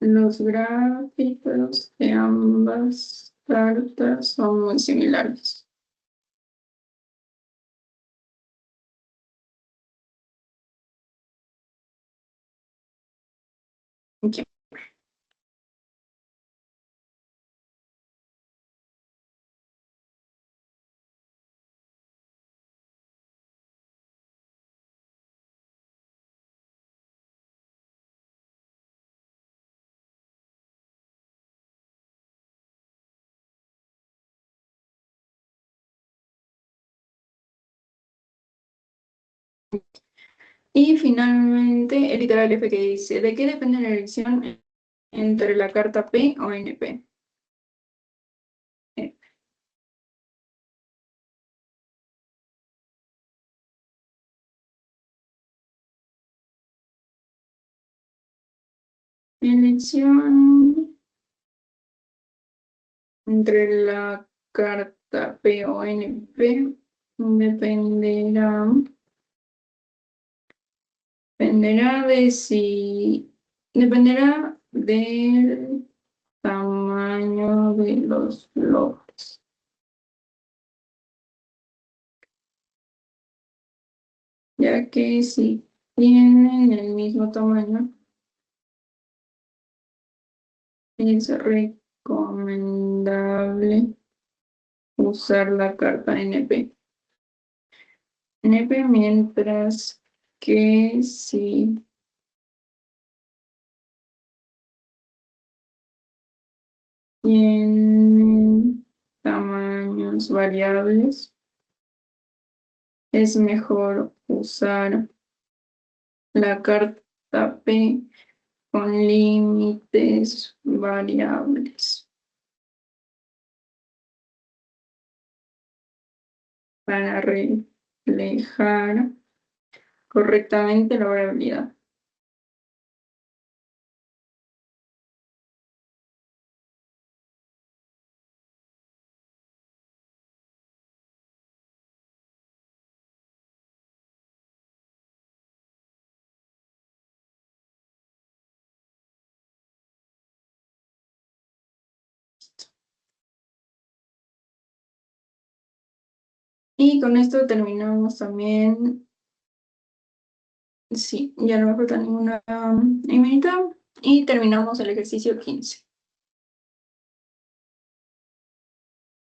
los gráficos de ambas cartas son muy similares. Ok. Y finalmente, el literal F que dice, ¿de qué depende la elección entre la carta P o NP? Eh, Elección entre la carta P o NP dependerá, dependerá de si, dependerá del tamaño de los bloques, ya que si tienen el mismo tamaño, es recomendable usar la carta NP. NP mientras que si tienen tamaños variables, es mejor usar la carta P con límites variables para reflejar correctamente la variabilidad. Y con esto terminamos también. Sí, ya no me falta ninguna minuta. Y terminamos el ejercicio 15.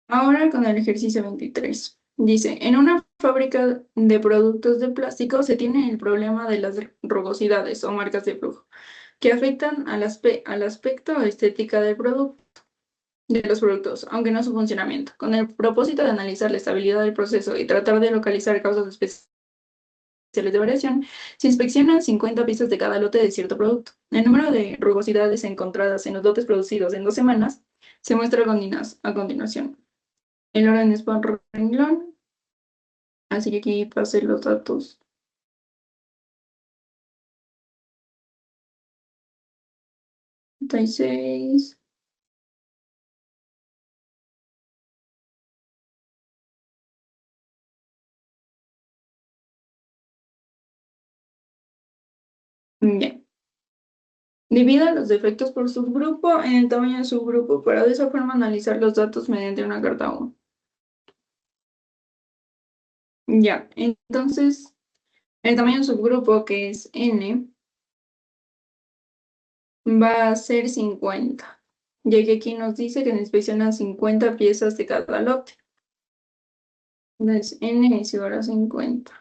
Ahora con el ejercicio 23. Dice, en una fábrica de productos de plástico se tiene el problema de las rugosidades o marcas de flujo, que afectan al aspecto o estética del producto, de los productos, aunque no su funcionamiento. Con el propósito de analizar la estabilidad del proceso y tratar de localizar causas especiales de variación, se inspeccionan 50 piezas de cada lote de cierto producto. El número de rugosidades encontradas en los lotes producidos en 2 semanas se muestra a continuación. El orden es por renglón, así que aquí pasé los datos. 36. Bien. Divida los defectos por subgrupo en el tamaño de subgrupo para de esa forma analizar los datos mediante una carta 1. Ya, entonces el tamaño de subgrupo, que es n, va a ser 50, ya que aquí nos dice que se inspeccionan 50 piezas de cada lote. Entonces n es igual a 50.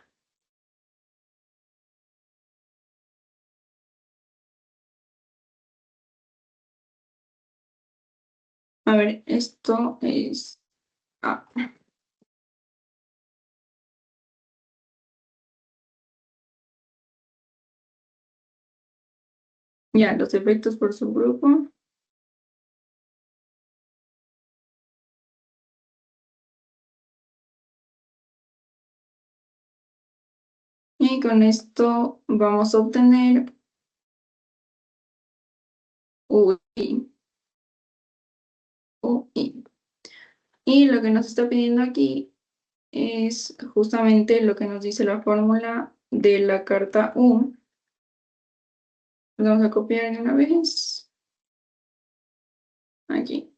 A ver, esto es A. Ya, los defectos por subgrupo. Y con esto vamos a obtener UI. UI. Y lo que nos está pidiendo aquí es justamente lo que nos dice la fórmula de la carta U. Lo vamos a copiar de una vez. Aquí.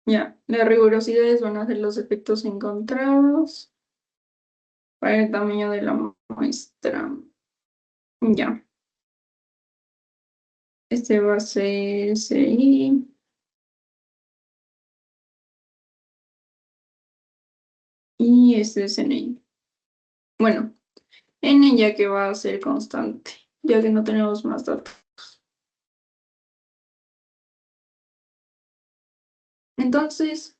Ya, las rigurosidades van a ser los efectos encontrados para el tamaño de la muestra. Ya, este va a ser CI y este es NI. Bueno, N ya que va a ser constante, ya que no tenemos más datos. Entonces,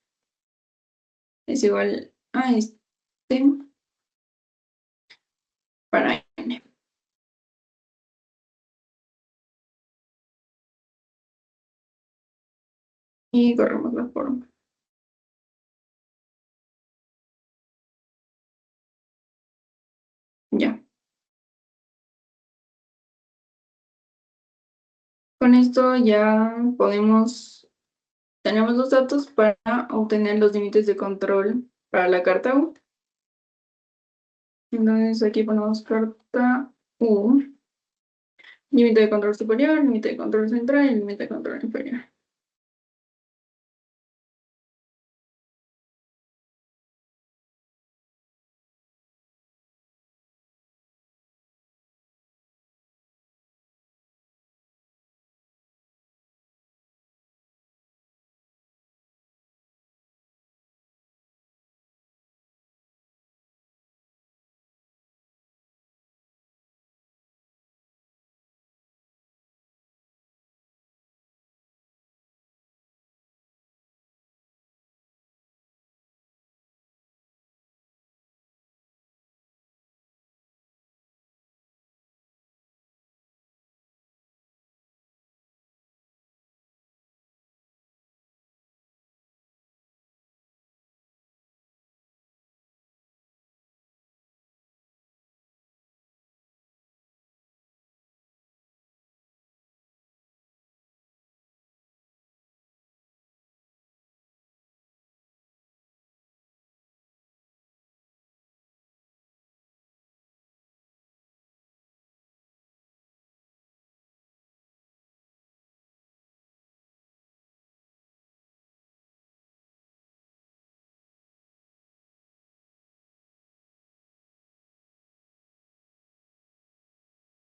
es igual a este para N. Y corremos la forma. Ya. Con esto ya tenemos los datos para obtener los límites de control para la carta U. Entonces aquí ponemos carta U Límite de control superior, límite de control central y límite de control inferior.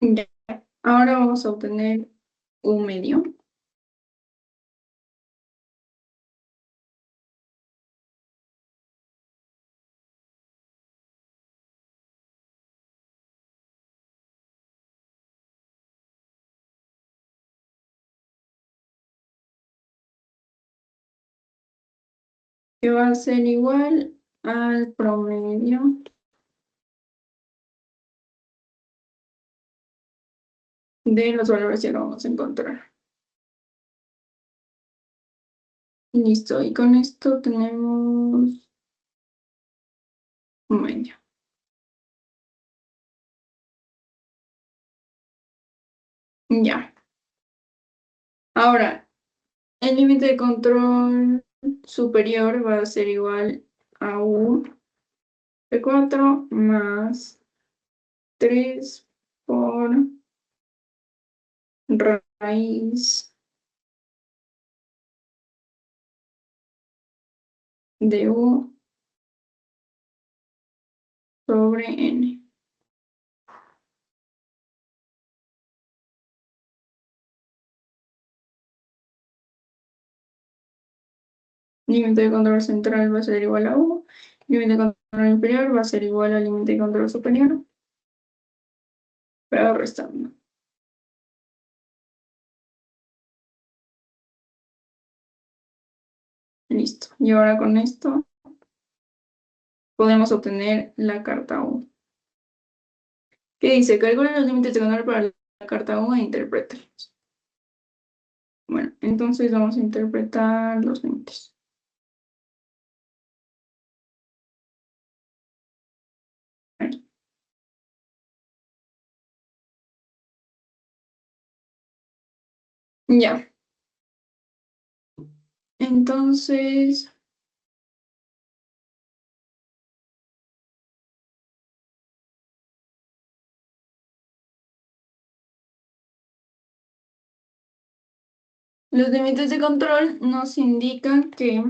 Ya. Ahora vamos a obtener un medio. Que va a ser igual al promedio de los valores que vamos a encontrar. Listo, y con esto tenemos un medio. Ya. Ahora, el límite de control superior va a ser igual a U de 4 más 3 por raíz de U sobre N. Límite de control central va a ser igual a U. Límite de control inferior va a ser igual al límite de control superior, pero restando. Listo. Y ahora con esto podemos obtener la carta U. ¿Qué dice? Calcula los límites de control para la carta U e interprétalos. Bueno, entonces vamos a interpretar los límites. Aquí. Ya. Entonces, los límites de control nos indican que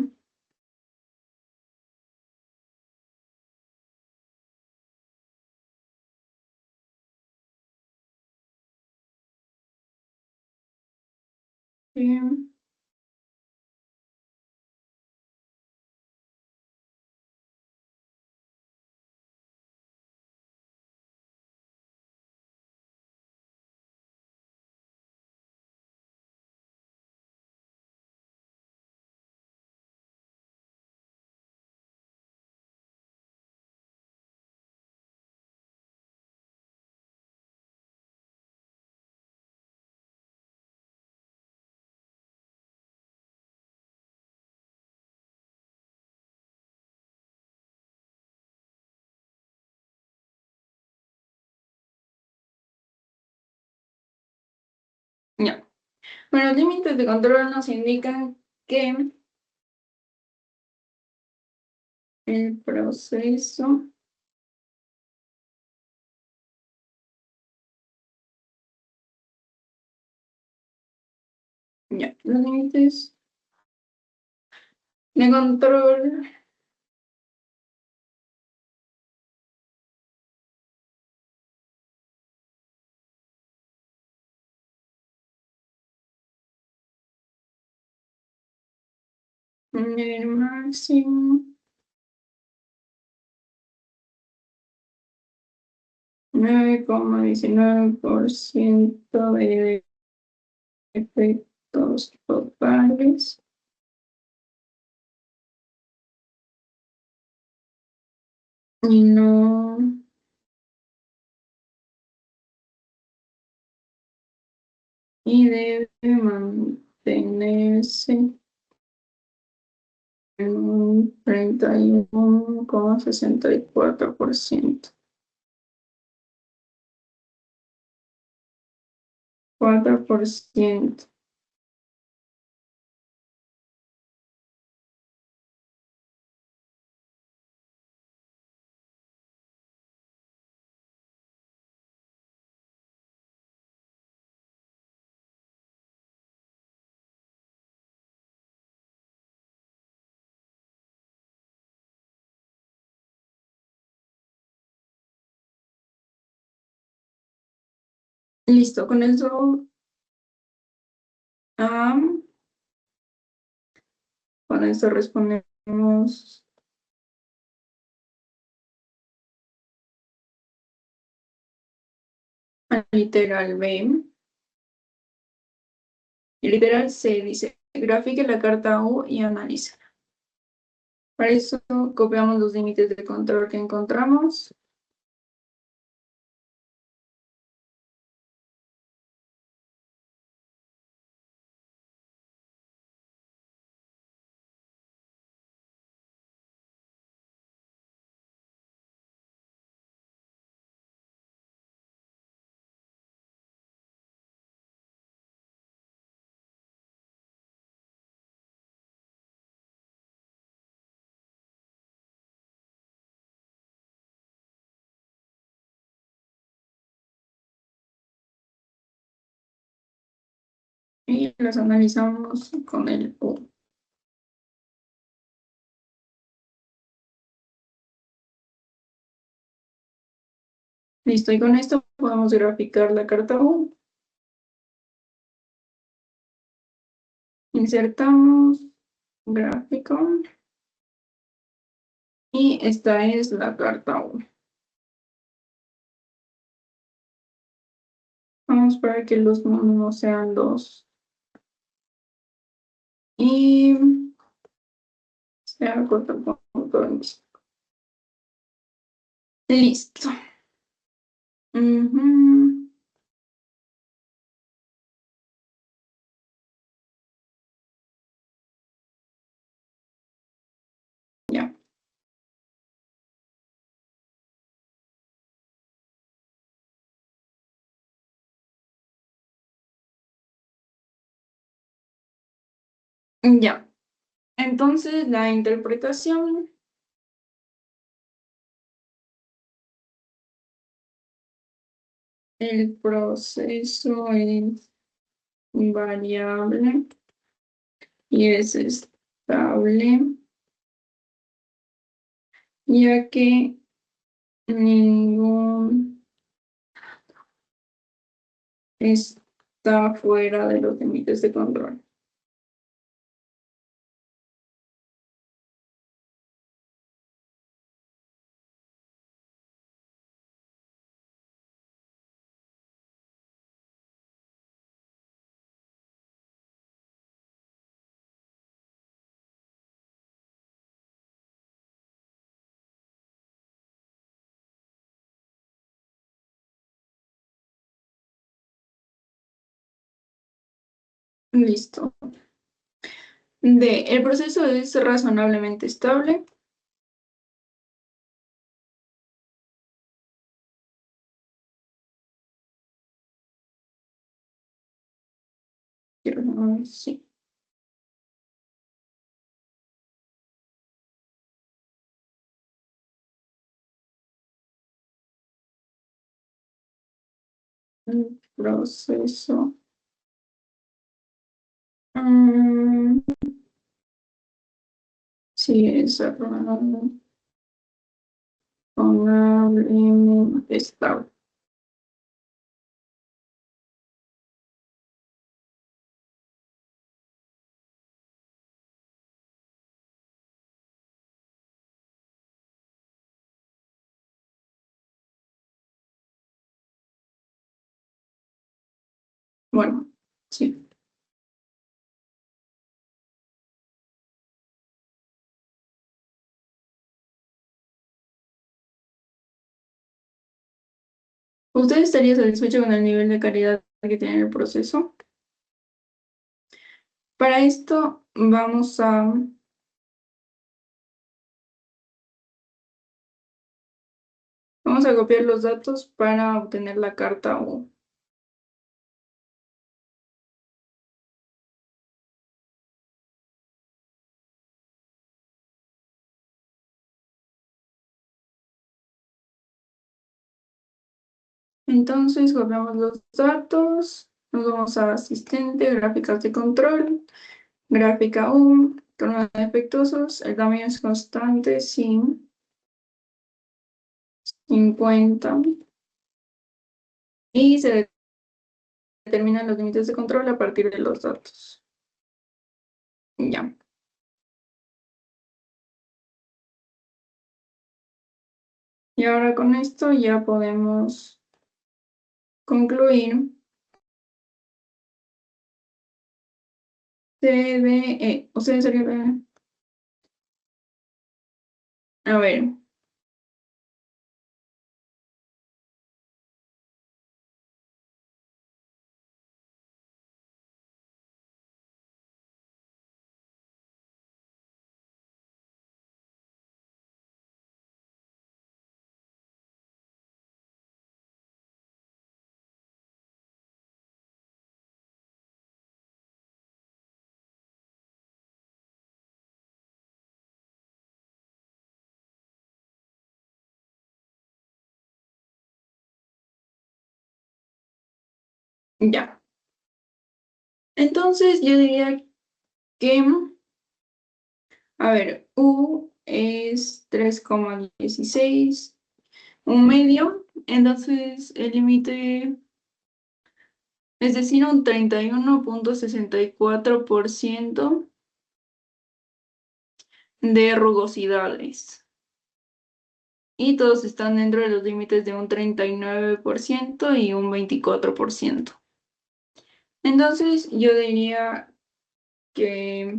ya. Bueno, los límites de control nos indican que el proceso Ya, los límites de control. El máximo 9,19% de efectos totales. Y no y debe mantenerse en un 31,64%. 4%. Listo, con eso, am, con eso respondemos al literal B. Y literal C dice, grafique la carta U y analiza. Para eso copiamos los límites de control que encontramos. Y las analizamos con el U. Listo, y con esto podemos graficar la carta U. Insertamos gráfico y esta es la carta U. Vamos para que los módulos sean 2 y sea corto punto. Listo. Ujú. Ya, ya. Entonces la interpretación, el proceso es variable y es estable, ya que ningún está fuera de los límites de control. Listo. D. El proceso es razonablemente estable. Sí. El proceso Mm, sí, es razonablemente estable. Bueno, sí. ¿Usted estaría satisfecho con el nivel de calidad que tiene el proceso? Para esto vamos a copiar los datos para obtener la carta U. Entonces, copiamos los datos, nos vamos a asistente, gráficas de control, gráfica 1, columna de defectuosos, el tamaño es constante, sin 50, y se determinan los límites de control a partir de los datos. Ya. Y ahora con esto ya podemos concluir CDE. Ustedes serían, a ver, ya. Entonces yo diría que, a ver, U es 3,16, un medio, entonces el límite es decir, un 31,64% de rugosidades. Y todos están dentro de los límites de un 39% y un 24%. Entonces yo diría que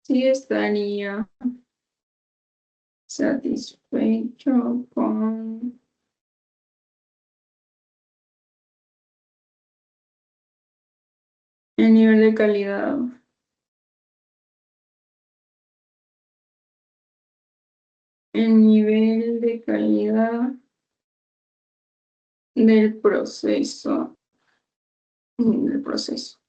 sí estaría satisfecho con el nivel de calidad. El nivel de calidad del proceso. Del proceso.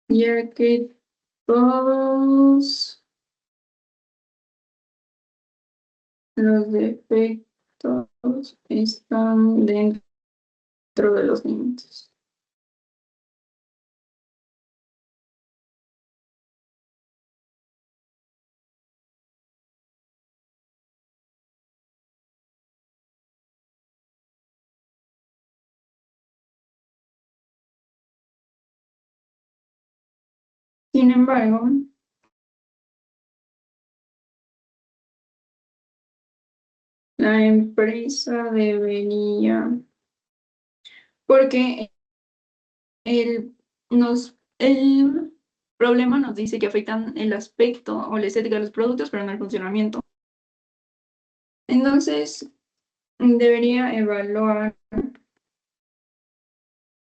Ya que todos los defectos están dentro de los límites. Sin embargo, la empresa debería, porque el problema nos dice que afectan el aspecto o la estética de los productos, pero no el funcionamiento. Entonces, debería evaluar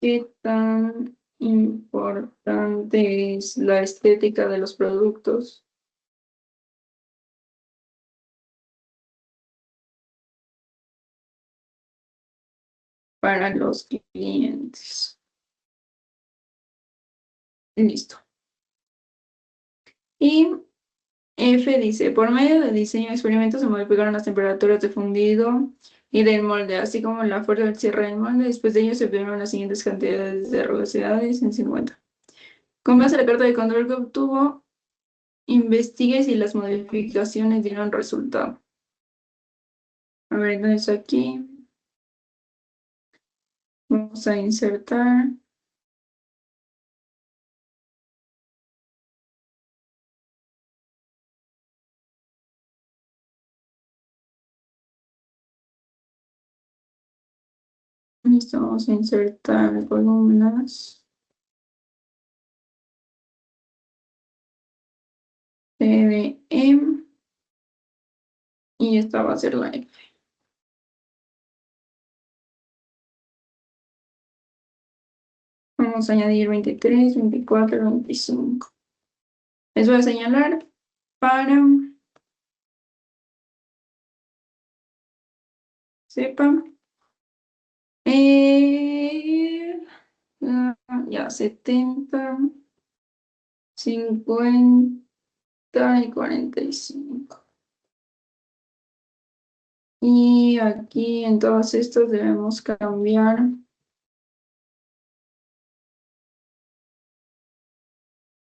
qué tan importante es la estética de los productos para los clientes. Listo. Y F dice, por medio del diseño de experimentos se modificaron las temperaturas de fundido y del molde, así como la fuerza del cierre del molde. Después de ello se obtuvieron las siguientes cantidades de rugosidades en 50. Con base a la carta de control que obtuvo, investigue si las modificaciones dieron resultado. A ver, entonces aquí vamos a insertar. Listo, vamos a insertar columnas. TDM y esta va a ser la F. Vamos a añadir 23, 24, 25. Les voy a señalar para sepan. Eh, ya 70, 50 y 45. Y aquí en todas estas debemos cambiar.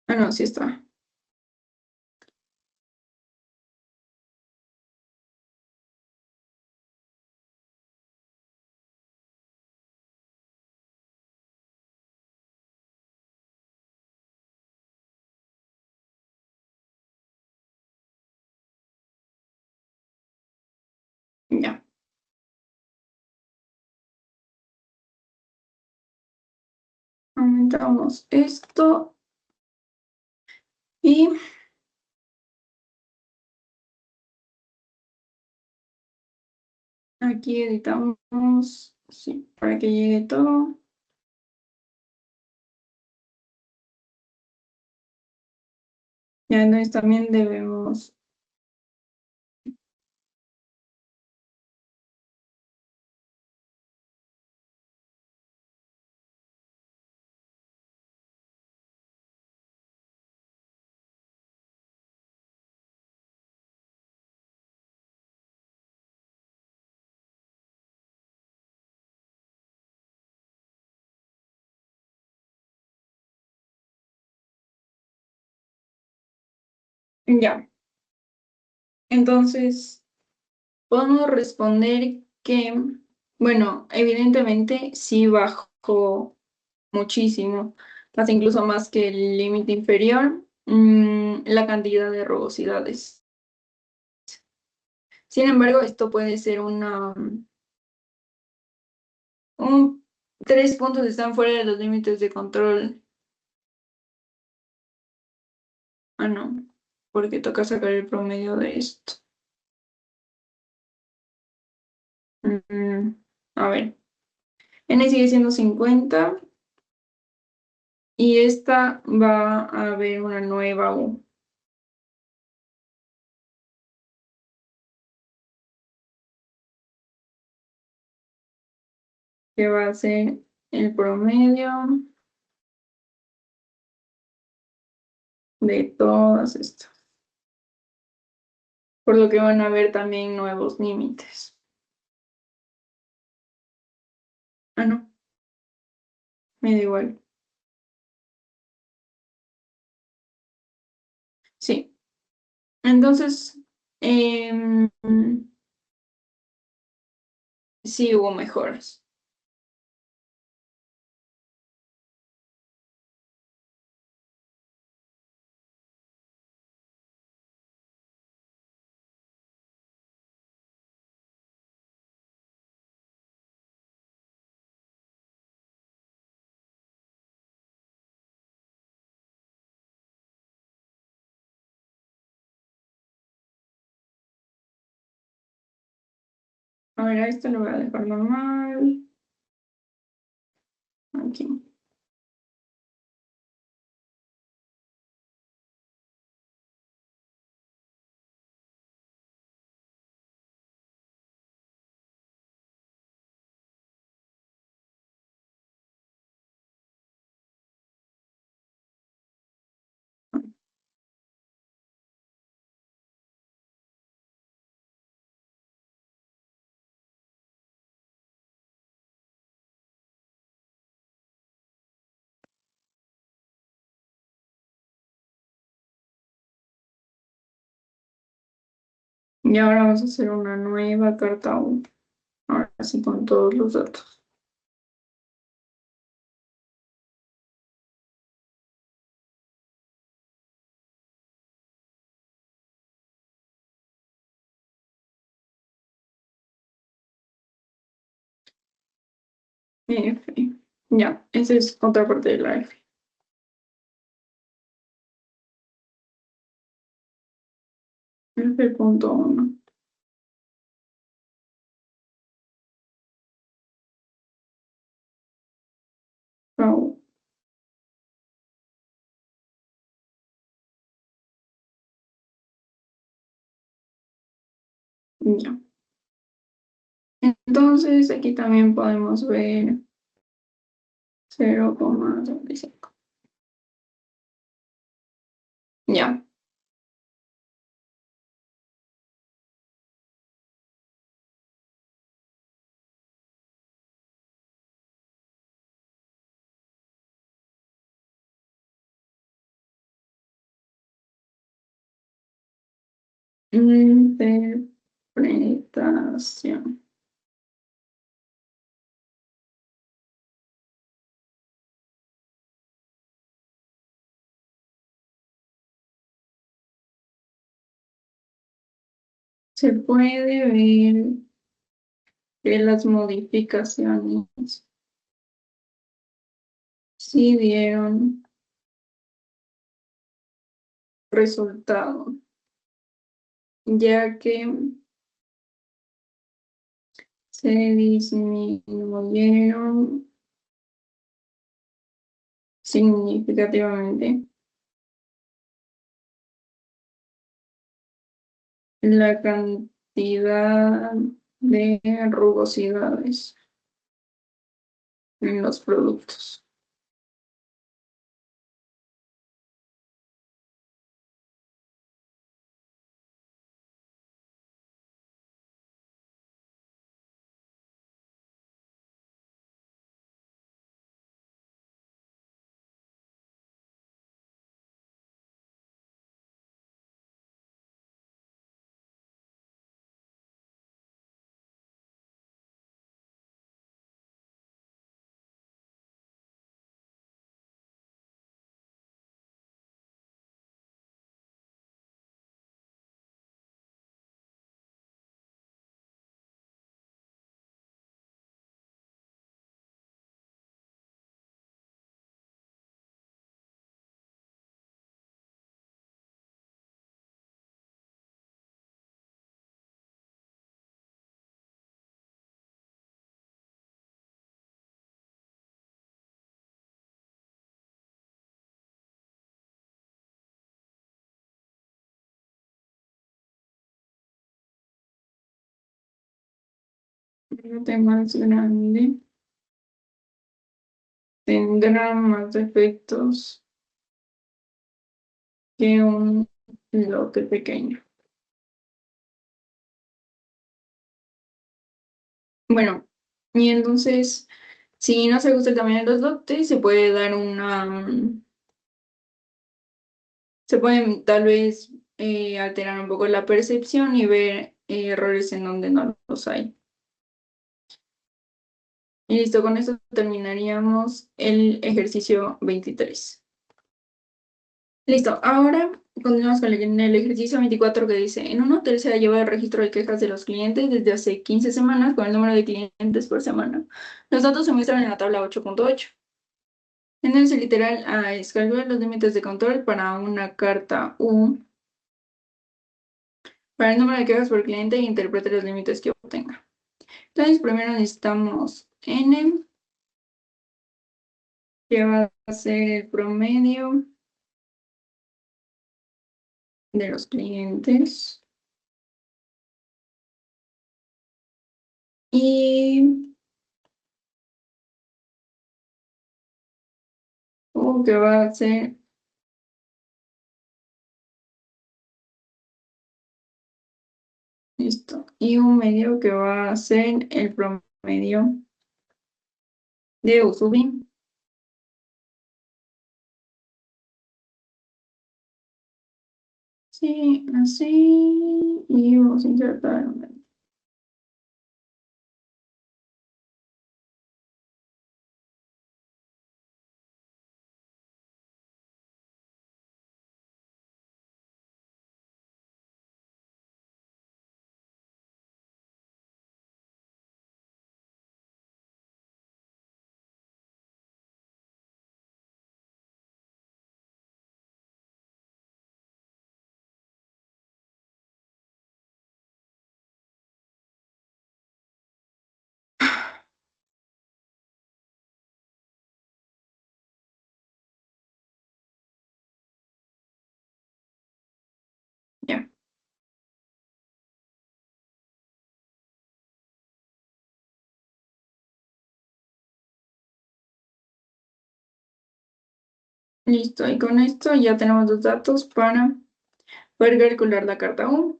Ah, no, sí está. Ya. Aumentamos esto y aquí editamos, sí, para que llegue todo. Ya, entonces también debemos, ya. Entonces, podemos responder que, bueno, evidentemente sí bajó muchísimo, casi incluso más que el límite inferior, la cantidad de rugosidades. Sin embargo, esto puede ser un 3 puntos están fuera de los límites de control. Ah, no, porque toca sacar el promedio de esto. Mm, a ver, n sigue siendo 50 y esta va a haber una nueva U, que va a ser el promedio de todas estas, por lo que van a haber también nuevos límites. Ah, no, me da igual. Sí, entonces, em, sí hubo mejoras. A ver, a esto lo voy a dejar normal. Aquí. Y ahora vamos a hacer una nueva carta 1. Ahora sí con todos los datos. F. Ya, esa es otra parte de la F. F.1. Au, ya. Entonces aquí también podemos ver 0,35. Ya. Interpretación. Se puede ver que las modificaciones sí dieron resultado, ya que se disminuyeron significativamente la cantidad de rugosidades en los productos. El lote más grande tendrá más defectos que un lote pequeño. Bueno, y entonces, si no se gusta el tamaño de los lotes, se puede dar se pueden tal vez alterar un poco la percepción y ver errores en donde no los hay. Y listo, con esto terminaríamos el ejercicio 23. Listo, ahora continuamos con el ejercicio 24 que dice, en un hotel se ha llevado el registro de quejas de los clientes desde hace 15 semanas con el número de clientes por semana. Los datos se muestran en la tabla 8.8. Entonces, literal, es calcular los límites de control para una carta U, para el número de quejas por cliente e interprete los límites que obtenga. Entonces, primero necesitamos N, que va a ser el promedio de los clientes. Y U, que va a ser esto. Y un medio que va a ser el promedio de U sub I. Sí, así. Y vamos a insertar una. Ya, listo. Y con esto ya tenemos los datos para poder calcular la carta U.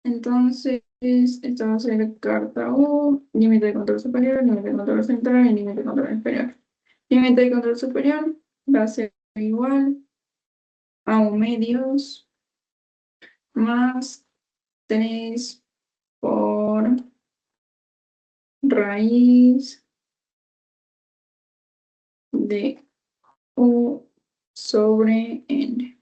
Entonces, esta va a ser carta U, límite de control superior, límite de control central y límite de control inferior. Límite de control superior va a ser igual a U medios más 3 por raíz de U sobre N.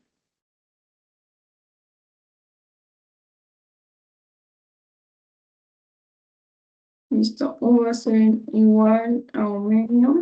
Listo, U va a ser igual a U medio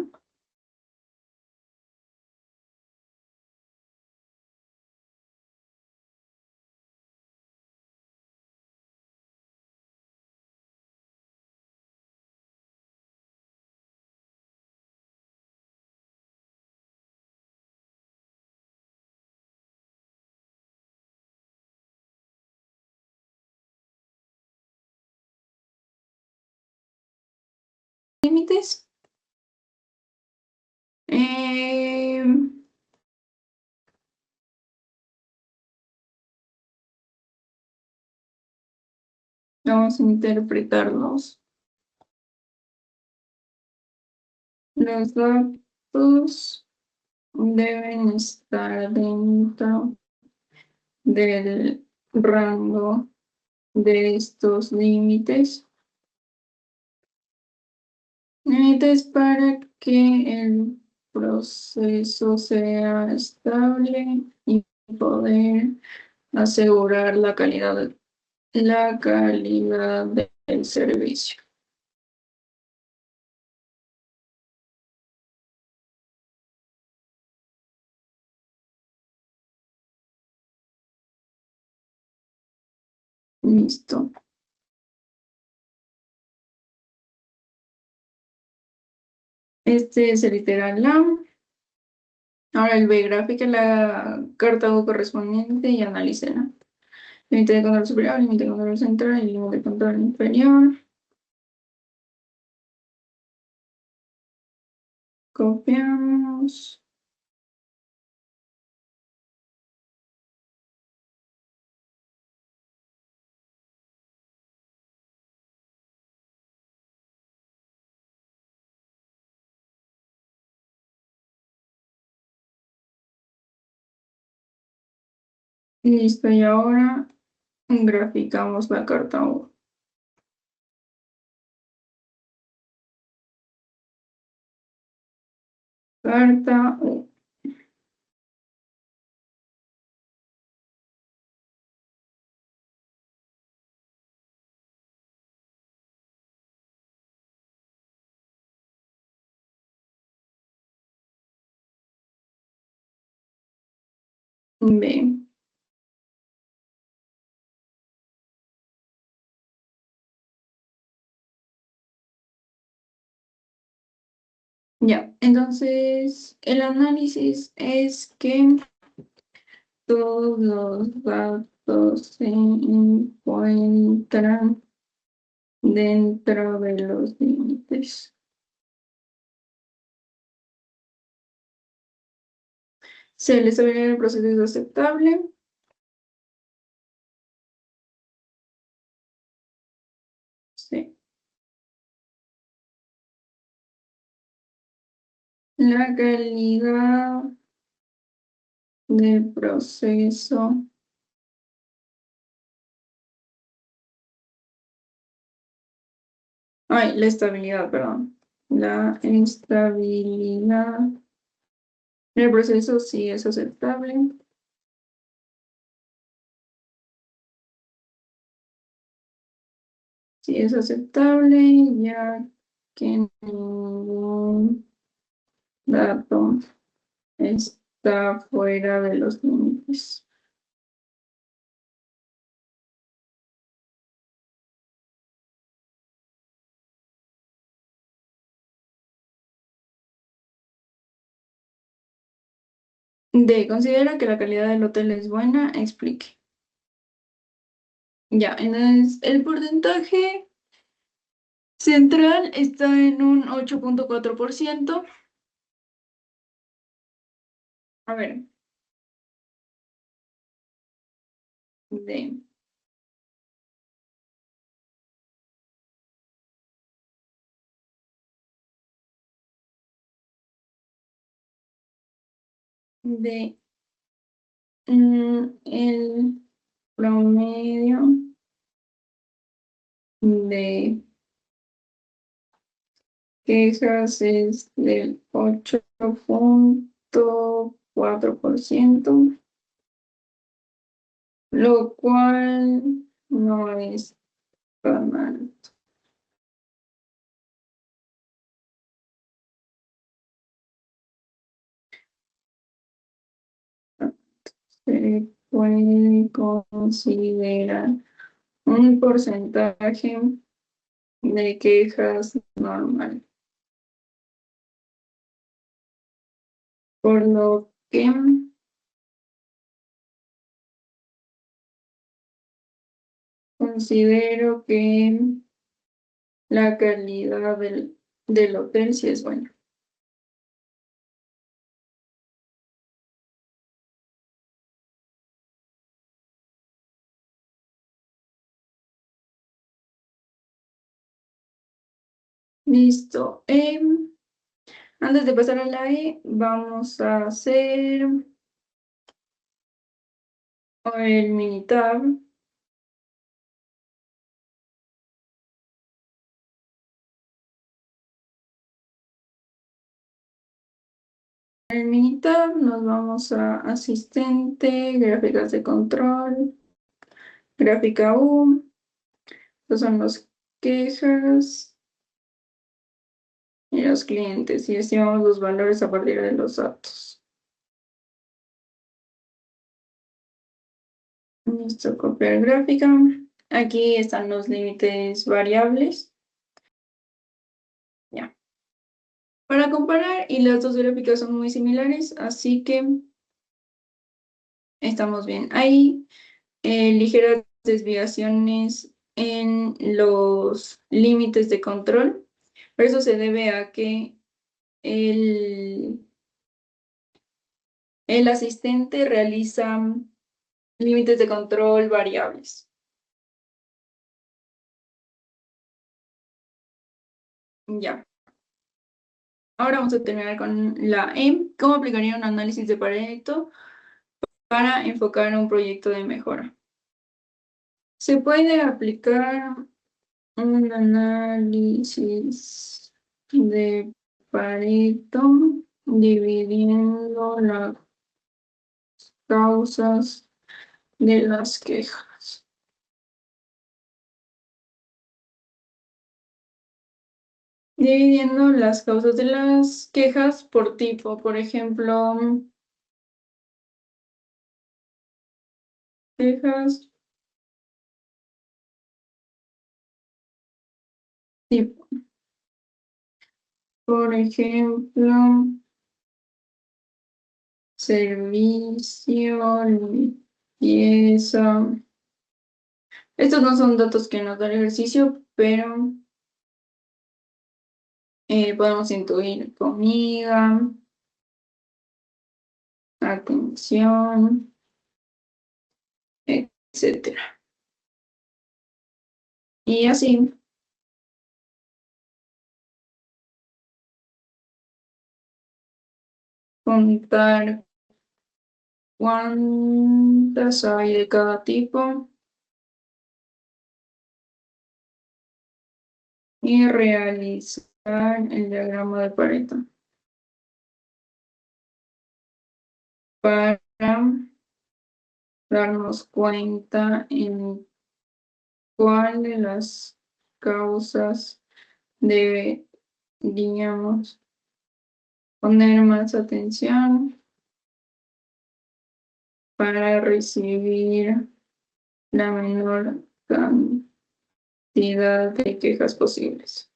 límites. Eh, Vamos a interpretarlos. Los datos deben estar dentro del rango de estos límites. Límites para que el proceso sea estable y poder asegurar la calidad del servicio. Listo. Este es el literal A. Ahora el B, gráfica la carta O correspondiente y analícela. Límite de control superior, límite de control central y límite de control inferior. Copiamos. Listo, y ahora graficamos la carta O. Carta O. B. Ya, entonces el análisis es que todos los datos se encuentran dentro de los límites. Se les ve el proceso es aceptable. Sí. La calidad del proceso la estabilidad, perdón. La estabilidad del proceso sí es aceptable. Sí es aceptable, ya que ningún dato está fuera de los límites. D. Considera que la calidad del hotel es buena. Explique. Ya, entonces el porcentaje central está en un 8,4%. A ver, D. De el promedio de quejas es del 8,4%, lo cual no es tan mal. Se puede considerar un porcentaje de quejas normal, por lo que considero que la calidad del hotel sí es buena. Listo. Antes de pasar a la E, vamos a hacer el Minitab. En el Minitab nos vamos a asistente, gráficas de control, gráfica U. Estos son los quejas y los clientes y estimamos los valores a partir de los datos. Listo, copiar gráfica. Aquí están los límites variables. Ya. Para comparar, y las dos gráficas son muy similares, así que estamos bien. Hay ligeras desviaciones en los límites de control, pero eso se debe a que el, el asistente realiza límites de control variables. Ya. Ahora vamos a terminar con la E. ¿Cómo aplicaría un análisis de Pareto para enfocar un proyecto de mejora? Se puede aplicar un análisis de Pareto dividiendo las causas de las quejas. Dividiendo las causas de las quejas por tipo, por ejemplo, quejas tipo, por ejemplo, servicio, limpieza. Estos no son datos que nos da el ejercicio, pero podemos intuir comida, atención, etcétera. Y así contar cuántas hay de cada tipo y realizar el diagrama de Pareto para darnos cuenta en cuál de las causas deberíamos poner más atención para recibir la menor cantidad de quejas posibles.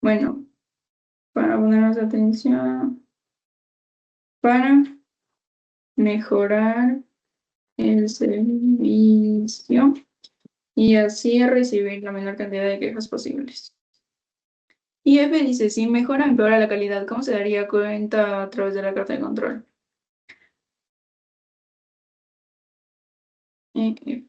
Bueno, para poner más atención, para mejorar el servicio y así recibir la menor cantidad de quejas posibles. Y F dice, si mejora o empeora la calidad, ¿cómo se daría cuenta a través de la carta de control? F.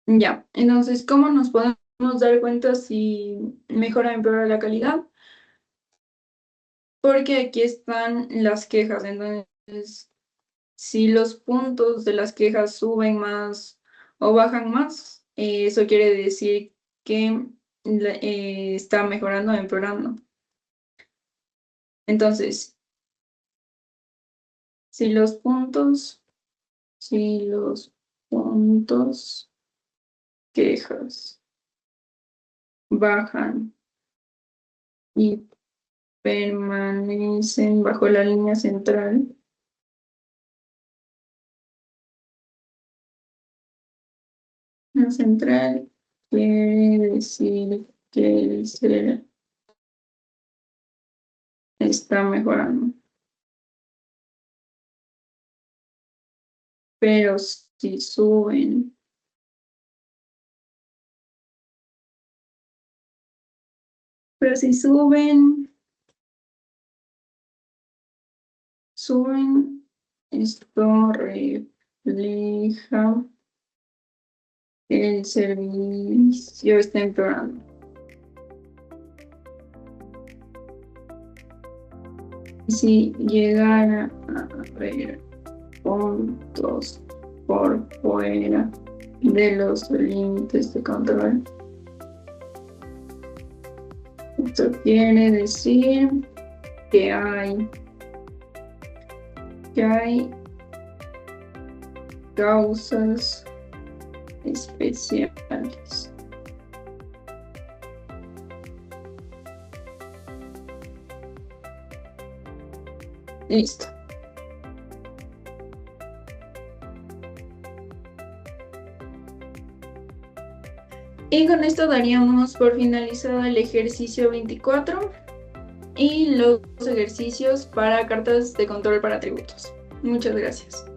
Ya, entonces, ¿cómo nos podemos dar cuenta si mejora o empeora la calidad? Porque aquí están las quejas, entonces, si los puntos de las quejas suben más o bajan más, eso quiere decir que está mejorando o empeorando. Entonces, si los puntos, si los puntos quejas bajan y permanecen bajo la línea central, la central quiere decir que el ser está mejorando. Pero si suben, pero si suben, esto refleja que el servicio está empeorando. Si llegara a haber puntos por fuera de los límites de control, esto quiere decir que hay causas especiales. Listo. Y con esto daríamos por finalizado el ejercicio 24 y los ejercicios para cartas de control para atributos. Muchas gracias.